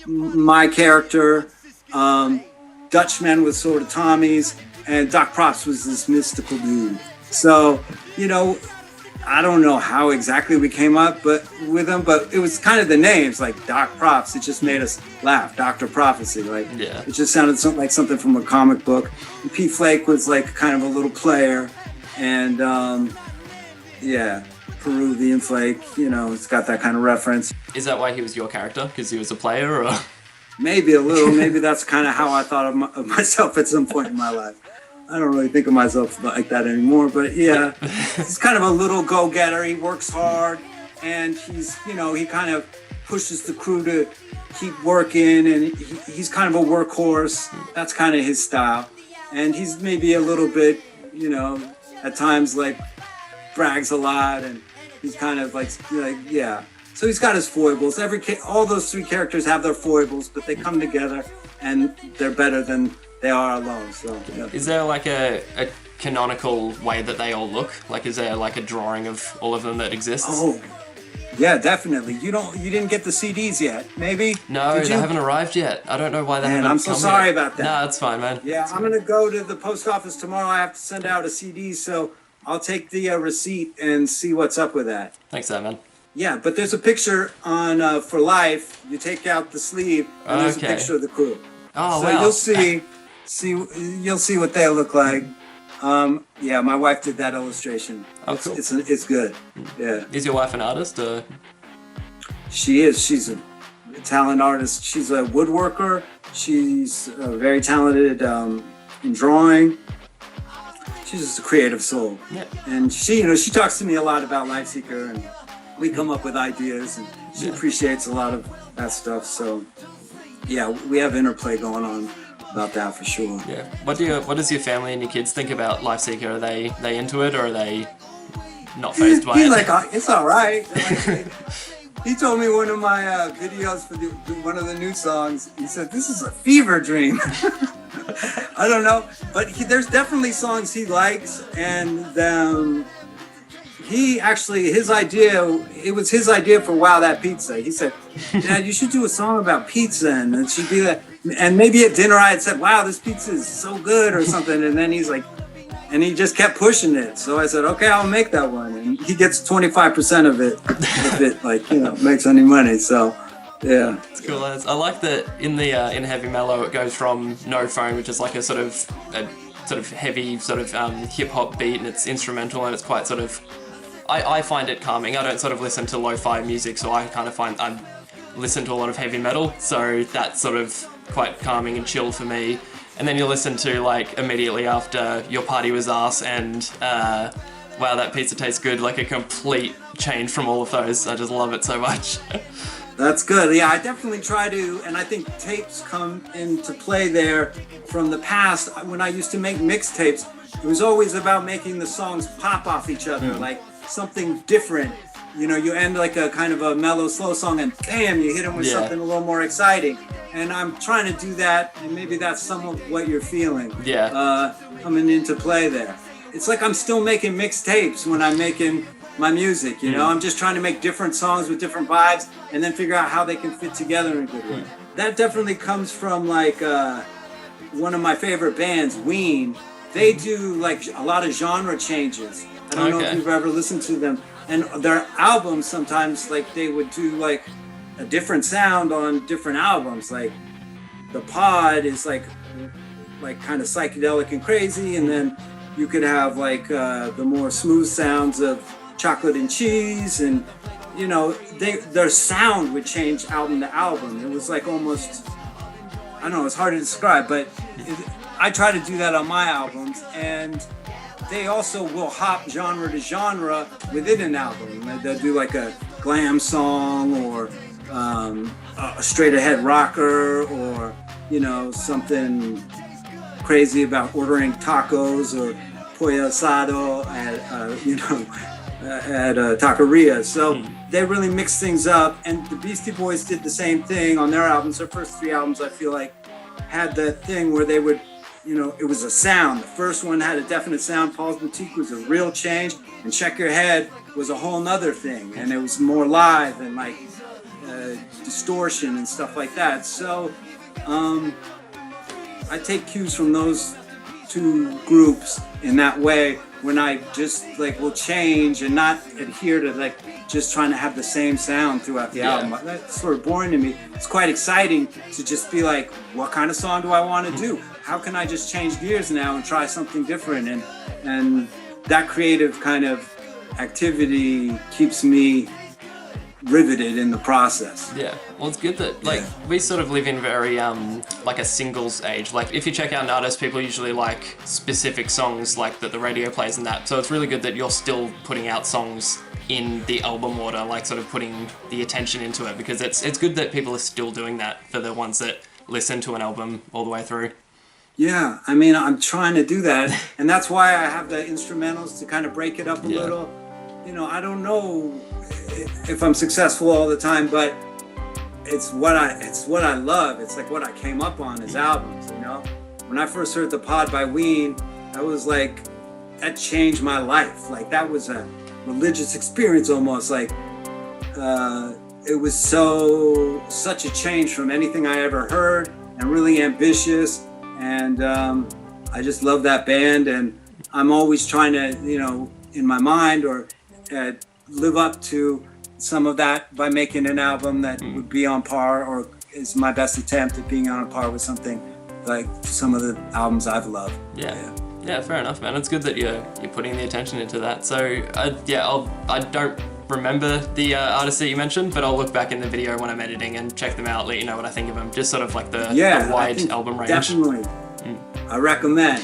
my character. Dutchman was sort of Tommy's. And Doc Props was this mystical dude. So, I don't know how exactly we came up with them, but it was kind of the names, like Doc Props. It just made us laugh. Dr. Prophecy, It just sounded like something from a comic book. And P-Flake was like kind of a little player. And, Peruvian Flake, it's got that kind of reference. Is that why he was your character? Because he was a player, or...? Maybe a little. Maybe that's kind of how I thought of myself at some point in my life. I don't really think of myself like that anymore, but yeah, he's kind of a little go-getter. He works hard, and he's, he kind of pushes the crew to keep working, and he's kind of a workhorse. That's kind of his style. And he's maybe a little bit, at times like brags a lot, and he's kind of like yeah. So he's got his foibles. All those three characters have their foibles, but they come together, and they're better than they are alone. So yeah. Is there like a canonical way that they all look? Like, is there like a drawing of all of them that exists? Oh, yeah, definitely. You didn't get the CDs yet, maybe? No, they haven't arrived yet. I don't know why they haven't come I'm so sorry yet. about that. No, it's fine, man. Yeah, I'm gonna go to the post office tomorrow. I have to send out a CD, so I'll take the receipt and see what's up with that. Thanks, man. Yeah, but there's a picture on For Life. You take out the sleeve, and there's a picture of the crew. Oh, so wow. You'll see what they look like. Yeah, my wife did that illustration. Oh, cool. It's good. Yeah. Is your wife an artist? Or? She is. She's a talent artist. She's a woodworker. She's very talented in drawing. She's just a creative soul. Yeah. And she talks to me a lot about Lifeseeker, and we come up with ideas, and she appreciates a lot of that stuff. So, yeah, we have interplay going on about that for sure. Yeah. What does your family and your kids think about Lifeseeker? Are they into it, or are they not phased by it? He's like, it's all right. He told me one of my videos for one of the new songs. He said, "This is a fever dream." I don't know, but there's definitely songs he likes, and he actually, his idea, it was his idea for Wow That Pizza. He said, Dad, you should do a song about pizza. And it should be that. And maybe at dinner I had said, wow, this pizza is so good or something. And then he's like, and he just kept pushing it. So I said, okay, I'll make that one. And he gets 25% of it if it, like, you know, makes any money. So, yeah. It's cool. I like that in the in Heavy Mellow, it goes from No Phone, which is like a sort of heavy sort of hip hop beat, and it's instrumental, and it's quite sort of, I find it calming. I don't sort of listen to lo-fi music, so I kind of find I listen to a lot of heavy metal, so that's sort of quite calming and chill for me. And then you listen to, like, immediately after Your Party Was Arse and Wow That Pizza Tastes Good, like a complete change from all of those. I just love it so much. That's good. Yeah, I definitely try to, and I think tapes come into play there from the past. When I used to make mixtapes, it was always about making the songs pop off each other, like something different. You know, you end like a kind of a mellow, slow song, and bam, you hit them with something a little more exciting. And I'm trying to do that, and maybe that's some of what you're feeling coming into play there. It's like I'm still making mixtapes when I'm making my music, you know? I'm just trying to make different songs with different vibes and then figure out how they can fit together in a good way. That definitely comes from, like, one of my favorite bands, Ween. They do, like, a lot of genre changes. I don't know if you've ever listened to them. And their albums sometimes, like, they would do, like, a different sound on different albums. Like, The Pod is, like kind of psychedelic and crazy, and then you could have, like, the more smooth sounds of Chocolate and Cheese, and, you know, their sound would change album to album. It was like almost, I don't know, it's hard to describe, but I try to do that on my albums, and they also will hop genre to genre within an album. They'll do like a glam song, or a straight ahead rocker, or, you know, something crazy about ordering tacos or pollo asado at, you know, at a taqueria. So they really mix things up, and the Beastie Boys did the same thing on their albums. Their first 3 albums, I feel like, had that thing where they would, you know, it was a sound. The first one had a definite sound. Paul's Boutique was a real change, and Check Your Head was a whole nother thing, and it was more live and like distortion and stuff like that. So I take cues from those 2 groups in that way, when I just, like, will change and not adhere to, like, just trying to have the same sound throughout the album. That's sort of boring to me. It's quite exciting to just be like, what kind of song do I want to do? How can I just change gears now and try something different? And that creative kind of activity keeps me riveted in the process. Yeah, well, it's good that, like, we sort of live in very like a singles age. Like, if you check out an artist, people usually like specific songs, like, that the radio plays and that. So it's really good that you're still putting out songs in the album order, like, sort of putting the attention into it, because it's good that people are still doing that for the ones that listen to an album all the way through. Yeah, I mean, I'm trying to do that, and that's why I have the instrumentals to kind of break it up a little. You know, I don't know if I'm successful all the time, but it's what I love. It's like what I came up on as albums, you know? When I first heard The Pod by Ween, I was like, that changed my life. Like, that was a religious experience almost. Like, it was such a change from anything I ever heard, and really ambitious. And I just love that band, and I'm always trying to, you know, in my mind, or live up to some of that by making an album that would be on par, or is my best attempt at being on par with something like some of the albums I've loved. Yeah, fair enough, man. It's good that you're putting the attention into that. So I don't remember the artists that you mentioned, but I'll look back in the video when I'm editing and check them out, let you know what I think of them. Just sort of like the wide album range. Definitely. I recommend.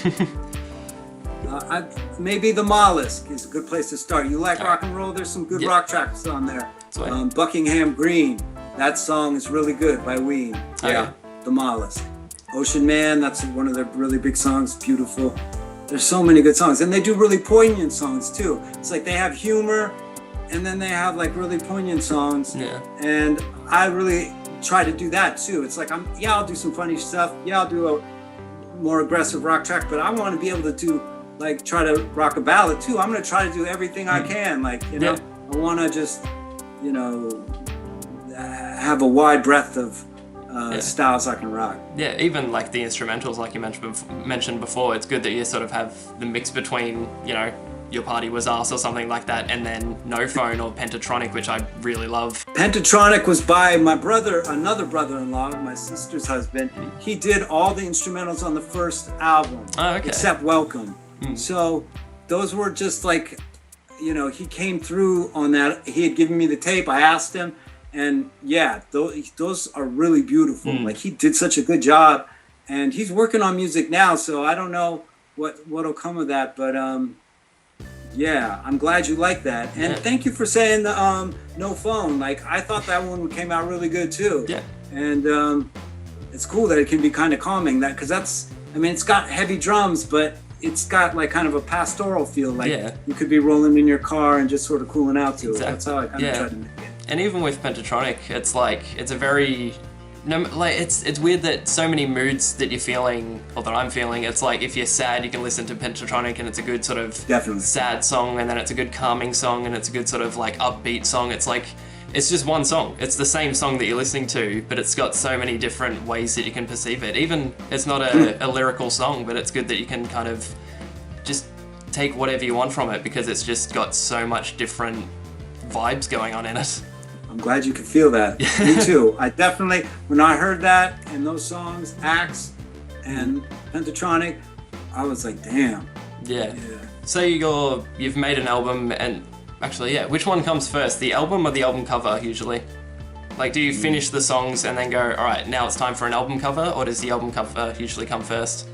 Maybe The Mollusk is a good place to start. You like rock and roll? There's some good rock tracks on there. Buckingham Green, that song is really good by Ween. The Mollusk. Ocean Man, that's one of their really big songs, beautiful. There's so many good songs, and they do really poignant songs too. It's like they have humor, and then they have like really poignant songs. And I really try to do that too. It's like I'll do some funny stuff. I'll do a more aggressive rock track, but I want to be able to do like try to rock a ballad too. I'm gonna try to do everything I can. Like, you know, I want to just, you know, have a wide breadth of styles I can rock. Yeah, even like the instrumentals, like you mentioned before, it's good that you sort of have the mix between, you know, Your Party Was Us or something like that, and then No Phone or Pentatronik, which I really love. Pentatronik was by my brother, another brother-in-law, my sister's husband. He did all the instrumentals on the first album, except Welcome. So those were just like, you know, he came through on that. He had given me the tape. I asked him, and yeah, those are really beautiful. Like, he did such a good job, and he's working on music now. So I don't know what'll come of that, but yeah, I'm glad you like that. And thank you for saying the No Phone. Like, I thought that one came out really good too. Yeah. And it's cool that it can be kind of calming. That, because that's, I mean, it's got heavy drums, but it's got like kind of a pastoral feel. Like you could be rolling in your car and just sort of cooling out to it. That's how I kind of try to make it. And even with Pentatronik, it's like, it's a very, like, it's weird that so many moods that you're feeling, or that I'm feeling, it's like if you're sad, you can listen to Pentatronik and it's a good sort of sad song, and then it's a good calming song, and it's a good sort of like upbeat song. It's like, it's just one song. It's the same song that you're listening to, but it's got so many different ways that you can perceive it. Even, it's not a lyrical song, but it's good that you can kind of just take whatever you want from it, because it's just got so much different vibes going on in it. I'm glad you could feel that. Me too. I definitely, when I heard that and those songs, Axe and Pentatronik, I was like, damn. Yeah. So you've made an album, and actually, which one comes first, the album or the album cover usually? Like, do you finish the songs and then go, all right, now it's time for an album cover, or does the album cover usually come first?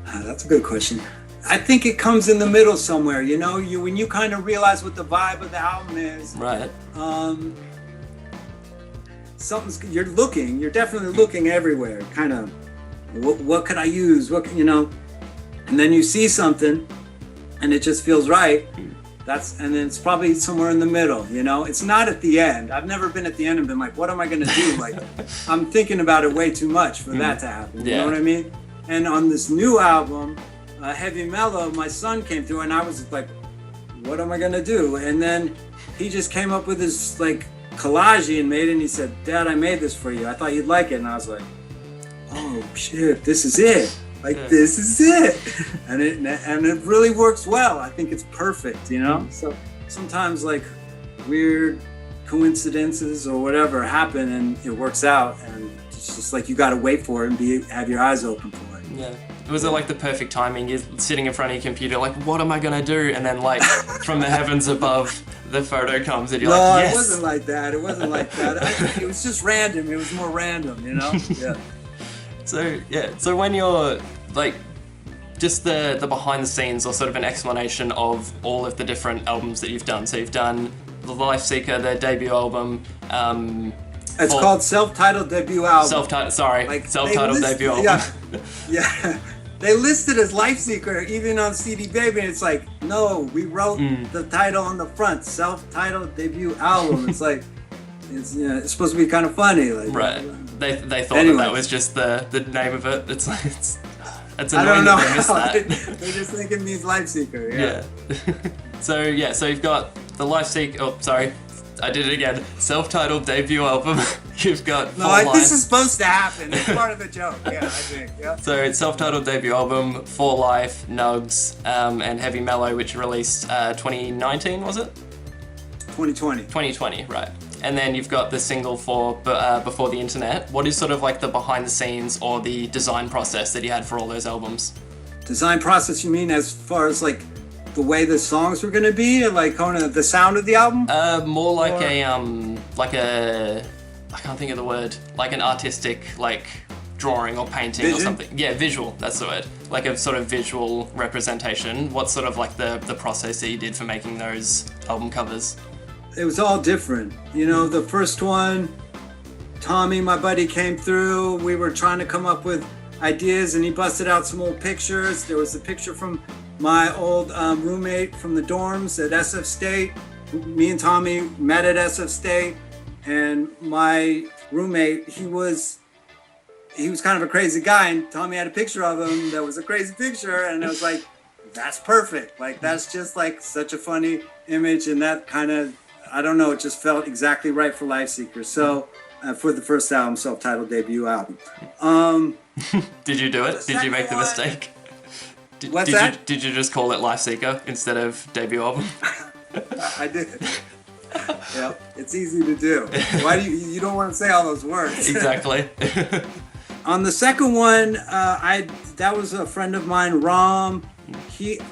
That's a good question. I think it comes in the middle somewhere, you know, when you kind of realize what the vibe of the album is. Right. You're definitely looking everywhere, kind of, what could I use? You know, and then you see something and it just feels right. And then it's probably somewhere in the middle, you know? It's not at the end. I've never been at the end and been like, what am I gonna do? Like, I'm thinking about it way too much for that to happen, you know what I mean? And on this new album, Heavy Mellow, my son came through and I was like, what am I gonna do? And then he just came up with his like collage and made it, and he said, Dad, I made this for you. I thought you'd like it. And I was like, oh shit, this is it. Like, this is it. And it really works well. I think it's perfect, you know? So sometimes like weird coincidences or whatever happen and it works out, and it's just like you gotta wait for it and have your eyes open for it. Yeah. Was it like the perfect timing? You're sitting in front of your computer, like, what am I gonna do? And then, like, from the heavens above, the photo comes, and you're like, yes. No, it wasn't like that. It wasn't like that. It was just random. It was more random, you know? Yeah. So when you're, like, just the behind the scenes, or sort of an explanation of all of the different albums that you've done. So you've done the Lifeseeker, the debut album. It's called self-titled debut album. Self-titled debut album. Yeah. They listed as Lifeseeker even on CD Baby, and it's like, no, we wrote the title on the front, self-titled debut album. It's like, it's supposed to be kind of funny. Like, right. They thought that was just the name of it. It's like, it's annoying. I don't know. That they missed that. They just think it means Lifeseeker. Yeah. So you've got the Lifeseeker. Oh, sorry. I did it again. Self-titled debut album. You've got this is supposed to happen. It's part of the joke. Yeah, I think. Yeah. So it's self-titled debut album, For Life, Nugs, and Heavy Mellow, which released 2019, was it? 2020. 2020, right. And then you've got the single for Before the Internet. What is sort of like the behind the scenes or the design process that you had for all those albums? Design process, you mean as far as like the way the songs were gonna be, and like kind of the sound of the album? More like I can't think of the word, like an artistic like drawing or painting or something. Yeah, visual, that's the word. Like a sort of visual representation. What's sort of like the process that you did for making those album covers? It was all different. You know, the first one, Tommy, my buddy, came through. We were trying to come up with ideas, and he busted out some old pictures. There was a picture from my old roommate from the dorms at SF State. Me and Tommy met at SF State, and my roommate, he was kind of a crazy guy, and Tommy had a picture of him that was a crazy picture, and I was like, that's perfect. Like, that's just like such a funny image, and that kind of, I don't know, it just felt exactly right for Lifeseeker. So for the first album, self-titled debut album. Did you do it? Did you make the mistake? What's that? Did you just call it Lifeseeker instead of debut album? I did. Yeah, it's easy to do. Why do you don't want to say all those words? Exactly. On the second one, that was a friend of mine, Ram.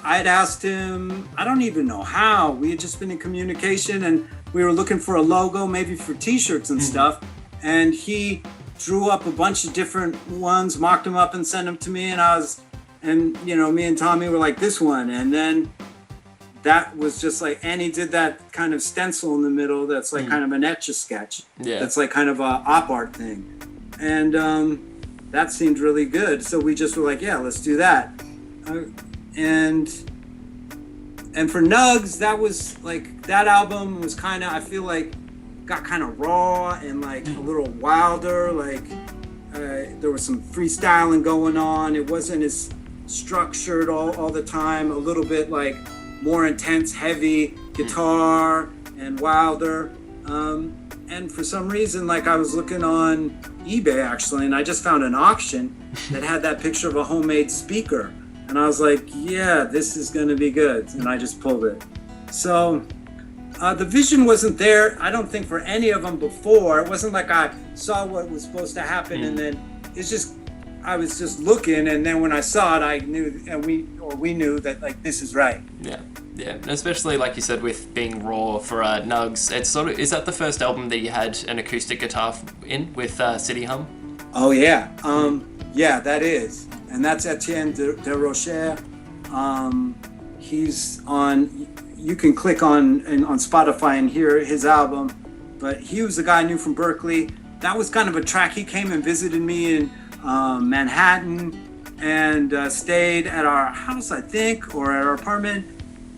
I'd asked him, I don't even know how. We had just been in communication, and we were looking for a logo, maybe for T-shirts and stuff. And he drew up a bunch of different ones, mocked them up, and sent them to me. And you know, me and Tommy were like, this one. And then that was just like, and he did that kind of stencil in the middle that's like kind of an etch-a-sketch. Yeah. That's like kind of a op art thing. And that seemed really good. So we just were like, yeah, let's do that. And for Nugs, that was like, that album was kind of, I feel like, got kind of raw and like a little wilder. Like there was some freestyling going on. It wasn't as structured all the time. A little bit like more intense, heavy guitar and wilder. And for some reason, like I was looking on eBay actually, and I just found an auction that had that picture of a homemade speaker. And I was like, yeah, this is going to be good. And I just pulled it. So the vision wasn't there, I don't think, for any of them before. It wasn't like I saw what was supposed to happen and then it's just, I was just looking, and then when I saw it, I knew, and we knew that like this is right. Yeah, yeah, and especially like you said with being raw for Nugs. It's sort of, is that the first album that you had an acoustic guitar in with City Hum? Oh yeah, yeah, that is, and that's Etienne de Rocher. He's on. You can click on Spotify and hear his album, but he was a guy I knew from Berkeley. That was kind of a track. He came and visited me in Manhattan and stayed at our house, I think, or at our apartment.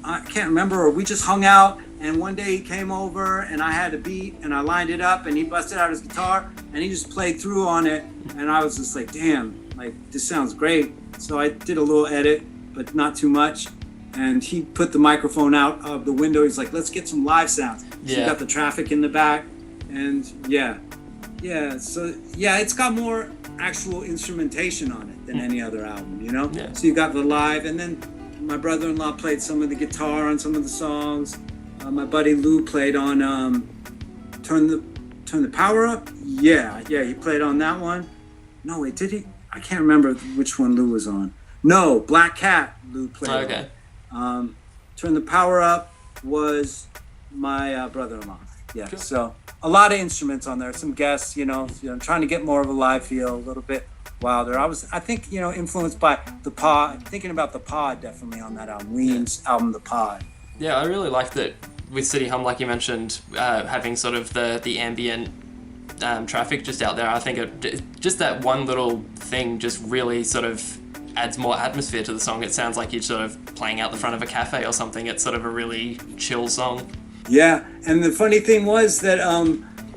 I can't remember, or we just hung out, and one day he came over and I had a beat and I lined it up and he busted out his guitar and he just played through on it, and I was just like, damn, like this sounds great. So I did a little edit, but not too much, and he put the microphone out of the window. He's like, let's get some live sounds. So you got the traffic in the back, and so it's got more actual instrumentation on it than any other album, you know? Yeah. So you got the live, and then my brother-in-law played some of the guitar on some of the songs. My buddy Lou played on Turn the Power Up. Yeah, he played on that one. No, wait, did he? I can't remember which one Lou was on. No, Black Cat Lou played on. Okay. Turn the Power Up was my brother-in-law. Yeah, cool. So a lot of instruments on there, some guests, you know, trying to get more of a live feel, a little bit wilder. I think, influenced by The Pod, thinking about The Pod definitely on that album, Ween's album, The Pod. Yeah, I really liked it with City Hum, like you mentioned, having sort of the ambient traffic just out there. I think just that one little thing just really sort of adds more atmosphere to the song. It sounds like you're sort of playing out the front of a cafe or something. It's sort of a really chill song. Yeah, and the funny thing was that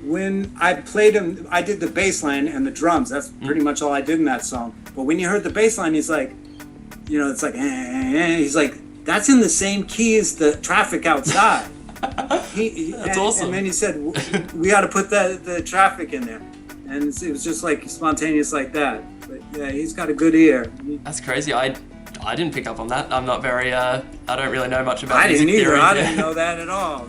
when I played him, I did the bass line and the drums. That's pretty much all I did in that song. But when you heard the bass line, he's like, it's like, he's like, that's in the same key as the traffic outside. That's awesome. And then he said, we got to put the traffic in there. And it was just like spontaneous like that. But yeah, he's got a good ear. That's crazy. I didn't pick up on that. I'm not very, I don't really know much about music theory. I didn't either. I didn't know that at all,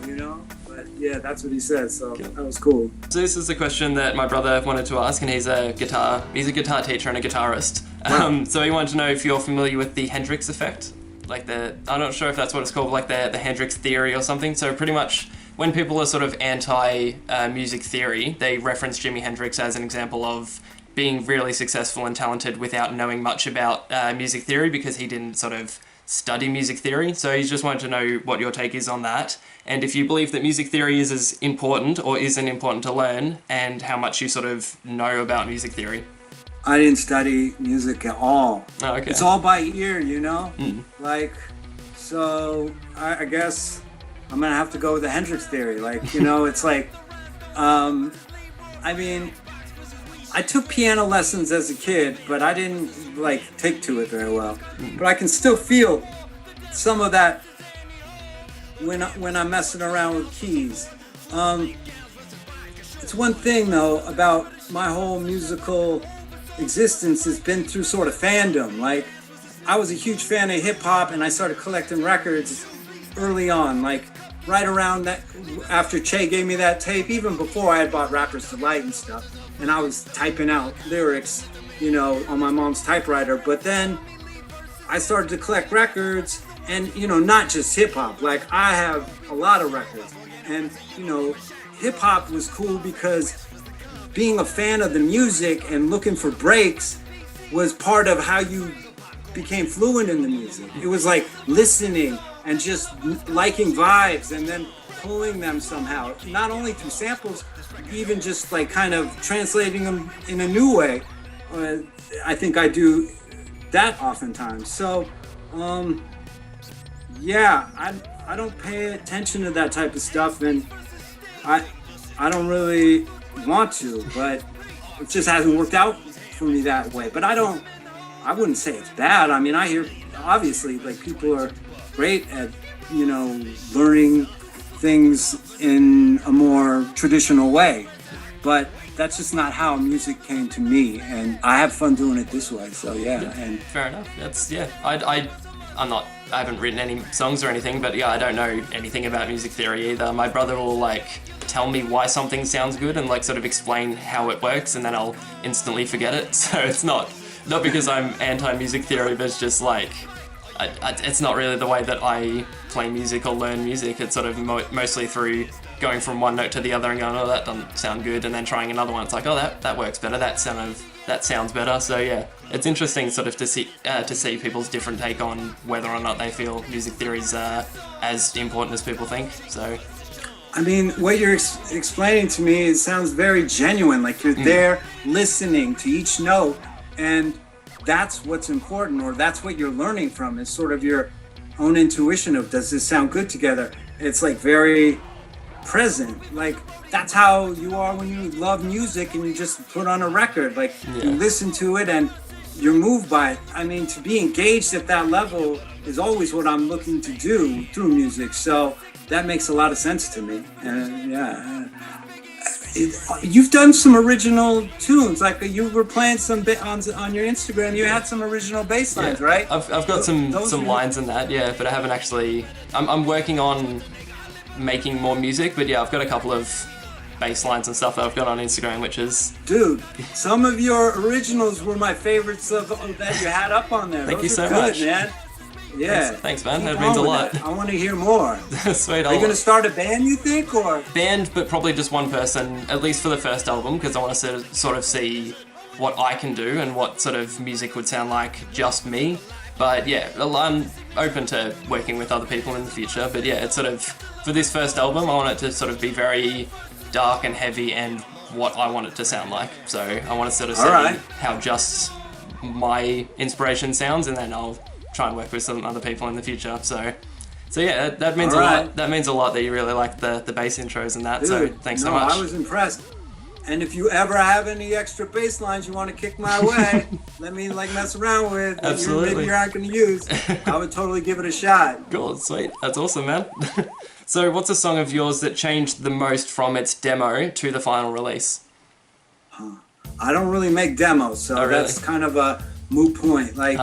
But yeah, that's what he said, so cool. That was cool. So this is a question that my brother wanted to ask, and he's a guitar teacher and a guitarist. Wow. So he wanted to know if you're familiar with the Hendrix effect. Like I'm not sure if that's what it's called, like the Hendrix theory or something. So pretty much when people are sort of anti-music theory, they reference Jimi Hendrix as an example of being really successful and talented without knowing much about music theory, because he didn't sort of study music theory. So he just wanted to know what your take is on that, and if you believe that music theory is as important or isn't important to learn, and how much you sort of know about music theory. I didn't study music at all. Oh, okay. It's all by ear, Like, so I guess I'm gonna have to go with the Hendrix theory. Like, it's like, I mean, I took piano lessons as a kid, but I didn't take to it very well. But I can still feel some of that when I'm messing around with keys. It's one thing though about my whole musical existence has been through sort of fandom. Like, I was a huge fan of hip hop, and I started collecting records early on, like right around that, after Che gave me that tape, even before I had bought Rapper's Delight and stuff, and I was typing out lyrics, you know, on my mom's typewriter. But then I started to collect records, and, you know, not just hip hop. Like, I have a lot of records, and, you know, hip hop was cool because being a fan of the music and looking for breaks was part of how you became fluent in the music. It was like listening and just liking vibes and then pulling them somehow, not only through samples, even just like kind of translating them in a new way. I think I do that oftentimes. So, yeah, I don't pay attention to that type of stuff, and I don't really want to, but it just hasn't worked out for me that way. But I wouldn't say it's bad. I mean, I hear, obviously, like, people are great at, you know, learning things in a more traditional way, but that's just not how music came to me, and I have fun doing it this way. So yeah. And fair enough. That's, yeah. I haven't written any songs or anything, but yeah, I don't know anything about music theory either. My brother will like tell me why something sounds good and like sort of explain how it works, and then I'll instantly forget it. So it's not because I'm anti-music theory, but it's just like it's not really the way that I play music or learn music. It's sort of mostly through going from one note to the other and going, oh, that doesn't sound good, and then trying another one. It's like, oh, that works better. That sounds better. So yeah, it's interesting sort of to see people's different take on whether or not they feel music theory is as important as people think. So, I mean, what you're explaining to me, it sounds very genuine. Like you're there listening to each note, and that's what's important, or that's what you're learning from, is sort of your own intuition of, does this sound good together? It's like very present. Like, that's how you are when you love music and you just put on a record. Like, you listen to it and you're moved by it. I mean, to be engaged at that level is always what I'm looking to do through music. So that makes a lot of sense to me. And yeah. You've done some original tunes, like you were playing some bit on your Instagram. You had some original bass lines, right? I've got some lines in that, yeah, but I haven't actually. I'm working on making more music, but yeah, I've got a couple of bass lines and stuff that I've got on Instagram, which is. Dude, some of your originals were my favorites that you had up on there. Thank you so good, much, man. Yeah. Thanks, man. That means a lot. I want to hear more. Sweet. Are you going to start a band, you think, or? Band, but probably just one person, at least for the first album, because I want to sort of see what I can do and what sort of music would sound like just me. But yeah, I'm open to working with other people in the future. But yeah, it's sort of, for this first album, I want it to sort of be very dark and heavy and what I want it to sound like. So I want to sort of see how just my inspiration sounds, and then I'll try and work with some other people in the future. So yeah, that means a lot. That means a lot that you really like the bass intros and that. Dude, so thanks so much. I was impressed. And if you ever have any extra bass lines you want to kick my way, let me like mess around with. Absolutely. Maybe you aren't going to use. I would totally give it a shot. Cool, sweet. That's awesome, man. So what's a song of yours that changed the most from its demo to the final release? I don't really make demos, so that's kind of a moot point. Like.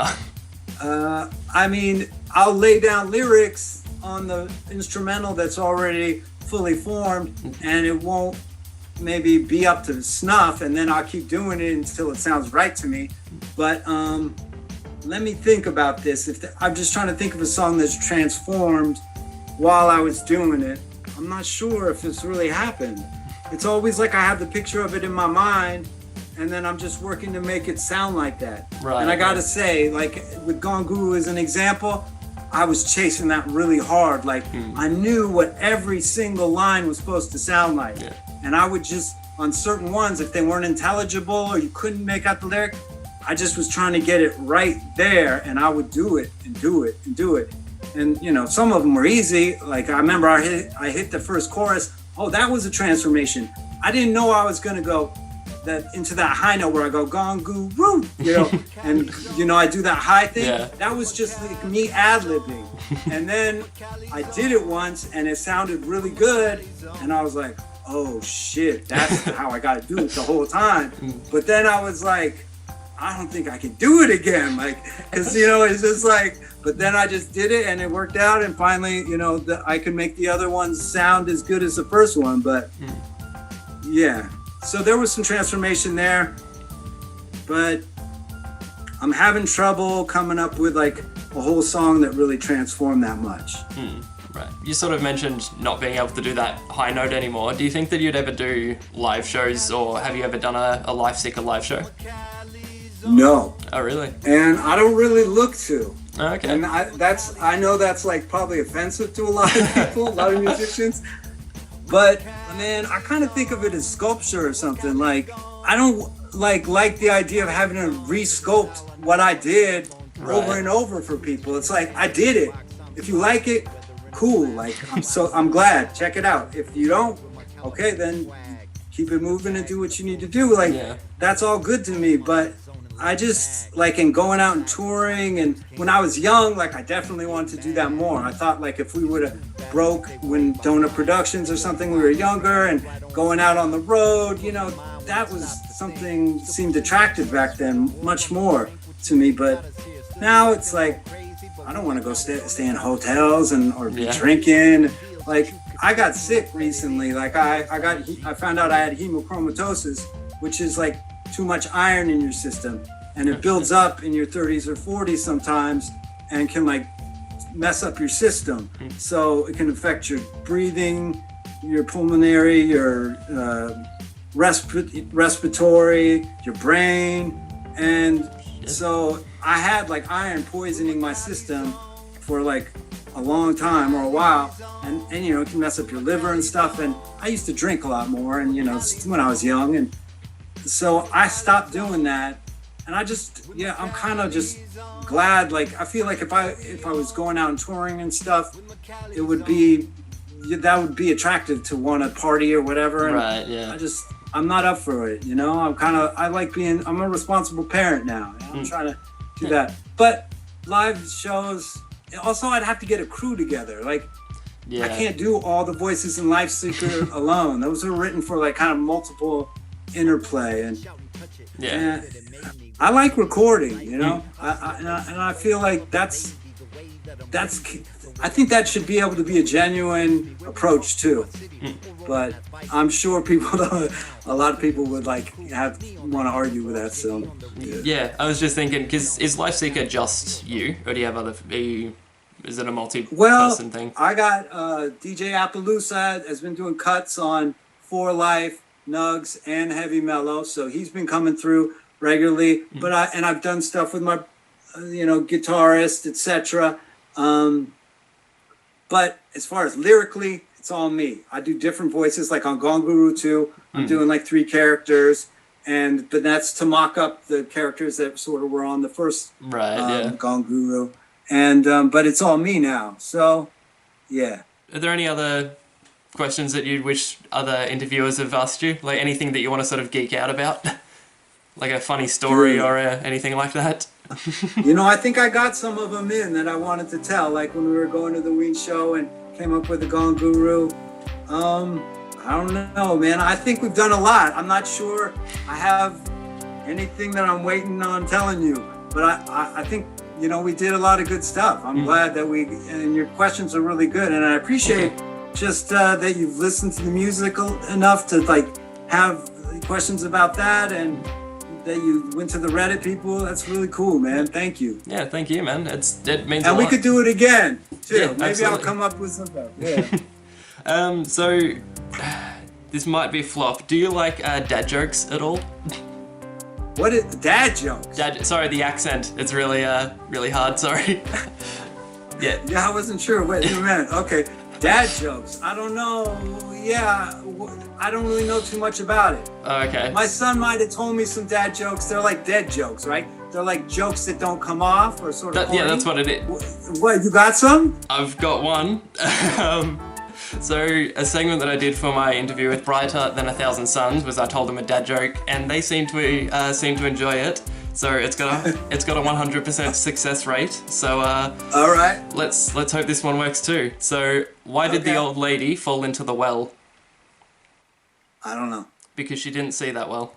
I mean, I'll lay down lyrics on the instrumental that's already fully formed, and it won't maybe be up to snuff, and then I'll keep doing it until it sounds right to me. But let me think about this. I'm just trying to think of a song that's transformed while I was doing it. I'm not sure if it's really happened. It's always like I have the picture of it in my mind, and then I'm just working to make it sound like that. Right. And I gotta say, like with Gone Guru as an example, I was chasing that really hard. Like I knew what every single line was supposed to sound like. Yeah. And I would just, on certain ones, if they weren't intelligible or you couldn't make out the lyric, I just was trying to get it right there, and I would do it and do it and do it. And you know, some of them were easy. Like I remember I hit the first chorus. Oh, that was a transformation. I didn't know I was gonna go, that into that high note where I go gone guru, and I do that high thing. Yeah. That was just like me ad-libbing. And then I did it once and it sounded really good, and I was like, oh shit, that's how I gotta do it the whole time. But then I was like, I don't think I can do it again, like, because it's just like, but then I just did it and it worked out, and finally I could make the other ones sound as good as the first one. But yeah, so there was some transformation there, but I'm having trouble coming up with like a whole song that really transformed that much. Right. You sort of mentioned not being able to do that high note anymore. Do you think that you'd ever do live shows, or have you ever done a Lifeseeker live show? No. Oh, really? And I don't really look to. Oh, okay. And I know that's like probably offensive to a lot of people, a lot of musicians. But man, I kind of think of it as sculpture or something. Like, I don't like the idea of having to re-sculpt what I did over and over for people. It's like, I did it. If you like it, cool. Like, I'm glad. Check it out. If you don't, okay, then keep it moving and do what you need to do. Like, that's all good to me. But I just, like, in going out and touring, and when I was young, like, I definitely wanted to do that more. I thought, like, if we would have broke when Donut Productions or something, we were younger, and going out on the road, that was something seemed attractive back then, much more to me. But now it's like, I don't want to go stay in hotels or be drinking. Like, I got sick recently. Like, I found out I had hemochromatosis, which is like too much iron in your system, and it builds up in your 30s or 40s sometimes and can like mess up your system. So it can affect your breathing, your pulmonary, your respiratory, your brain. And so I had like iron poisoning my system for like a long time or a while, and it can mess up your liver and stuff. And I used to drink a lot more, and when I was young, and so I stopped doing that. And I just, I'm kind of just glad. Like, I feel like if I was going out and touring and stuff, it would be, that would be attractive to want to party or whatever. And right, yeah. I'm not up for it, I'm a responsible parent now. I'm trying to do that. But live shows, also I'd have to get a crew together. Like, I can't do all the voices in Lifeseeker alone. Those are written for like kind of multiple interplay, and I like recording, I feel like that's I think that should be able to be a genuine approach too. But I'm sure a lot of people would want to argue with that. So yeah, I was just thinking, because is Lifeseeker just you, or do you have is it a multi-person thing? I got DJ Appaloosa has been doing cuts on For Life, Nugs, and Heavy Mellow, so he's been coming through regularly. But I've done stuff with my guitarist, etc. But as far as lyrically, it's all me. I do different voices, like on Gone Guru 2, I'm doing like 3 characters, but that's to mock up the characters that sort of were on the first Gone Guru. And but it's all me now. So yeah. Are there any other questions that you wish other interviewers have asked you? Like anything that you want to sort of geek out about? Like a funny story or anything like that? I think I got some of them in that I wanted to tell, like when we were going to the Ween show and came up with the Gone Guru. I don't know, man. I think we've done a lot. I'm not sure I have anything that I'm waiting on telling you, but I think, we did a lot of good stuff. I'm glad that and your questions are really good, and I appreciate just that you've listened to the music enough to like have questions about that, and that you went to the Reddit people. That's really cool, man. Thank you. Yeah, thank you, man. It means a lot. And we could do it again, too. Yeah, maybe absolutely. I'll come up with something. Yeah. So, this might be a flop. Do you like dad jokes at all? What is dad jokes? Sorry, the accent. It's really really hard, sorry. Yeah, I wasn't sure what you meant. Okay, dad jokes. I don't know. Yeah, I don't really know too much about it. Oh, okay. My son might have told me some dad jokes. They're like dead jokes, right? They're like jokes that don't come off or sort of Yeah, that's what it is. What, you got some? I've got one. So a segment that I did for my interview with Brighter Than a Thousand Suns was I told them a dad joke, and they seem to enjoy it. So it's got a 100% success rate. So all right, let's hope this one works too. So why did the old lady fall into the well? I don't know. Because she didn't see that well.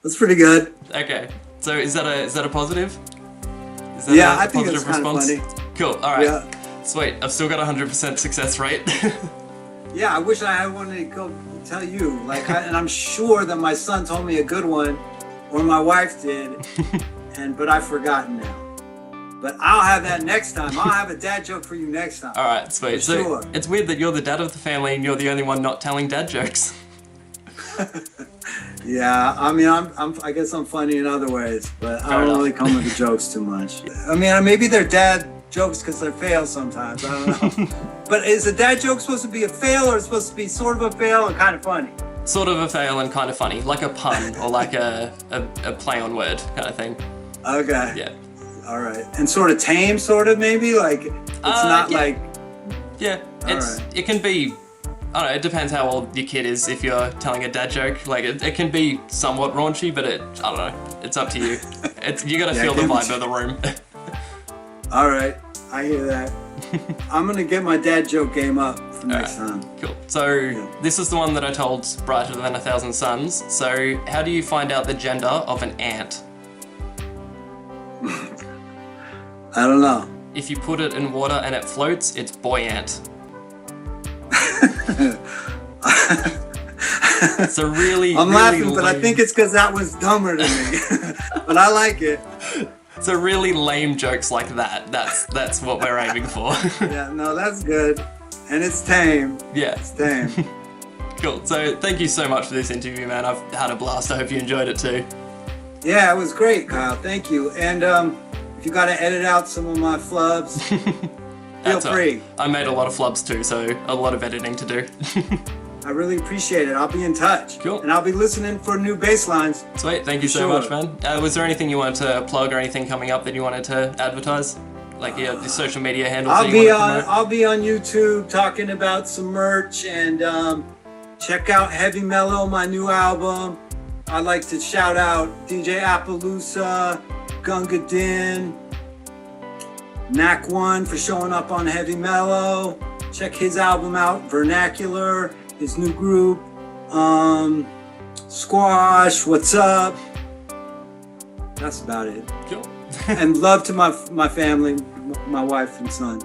That's pretty good. Okay, so is that a positive? Is that I think it's kind of funny. Cool. All right. Yeah. Sweet. I've still got 100% success rate. Yeah, I wish I had one to go tell you. And I'm sure that my son told me a good one, or my wife did, but I've forgotten now. But I'll have that next time. I'll have a dad joke for you next time. All right, sweet. So sure. It's weird that you're the dad of the family and you're the only one not telling dad jokes. Yeah, I mean, I guess I'm funny in other ways, but I don't really come with the jokes too much. I mean, maybe they're dad jokes because they fail sometimes. I don't know. But is a dad joke supposed to be a fail, or supposed to be sort of a fail and kind of funny? Sort of a fail and kind of funny, like a pun or like a play on word kind of thing. Okay. Yeah. All right. And sort of tame, sort of maybe? Like, it's not like... Yeah, it can be... I don't know, it depends how old your kid is if you're telling a dad joke. Like, it can be somewhat raunchy, but I don't know. It's up to you. You gotta feel the vibe of the room. All right. I hear that. I'm gonna get my dad joke game up for next time. Cool. So, This is the one that I told Brighter Than a Thousand Suns. So, how do you find out the gender of an ant? I don't know. If you put it in water and it floats, it's boy ant. It's a really, I'm really laughing, lame... but I think it's because that was dumber than me. But I like it. It's a really lame jokes like that. That's what we're aiming for. Yeah, no, that's good. And it's tame. Yeah. It's tame. Cool. So thank you so much for this interview, man. I've had a blast. I hope you enjoyed it too. Yeah, it was great, Kyle. Thank you. And if you got to edit out some of my flubs, feel free. I made a lot of flubs too, so a lot of editing to do. I really appreciate it. I'll be in touch. Cool. And I'll be listening for new bass lines. Sweet. Thank you so much, man. Was there anything you wanted to plug or anything coming up that you wanted to advertise? Like your social media handles? I'll be on YouTube talking about some merch, and check out Heavy Mellow, my new album. I'd like to shout out DJ Appaloosa, Gunga Din, Knack One for showing up on Heavy Mellow. Check his album out, Vernacular, his new group, Squash, What's Up? That's about it. Cool. And love to my family, my wife and son.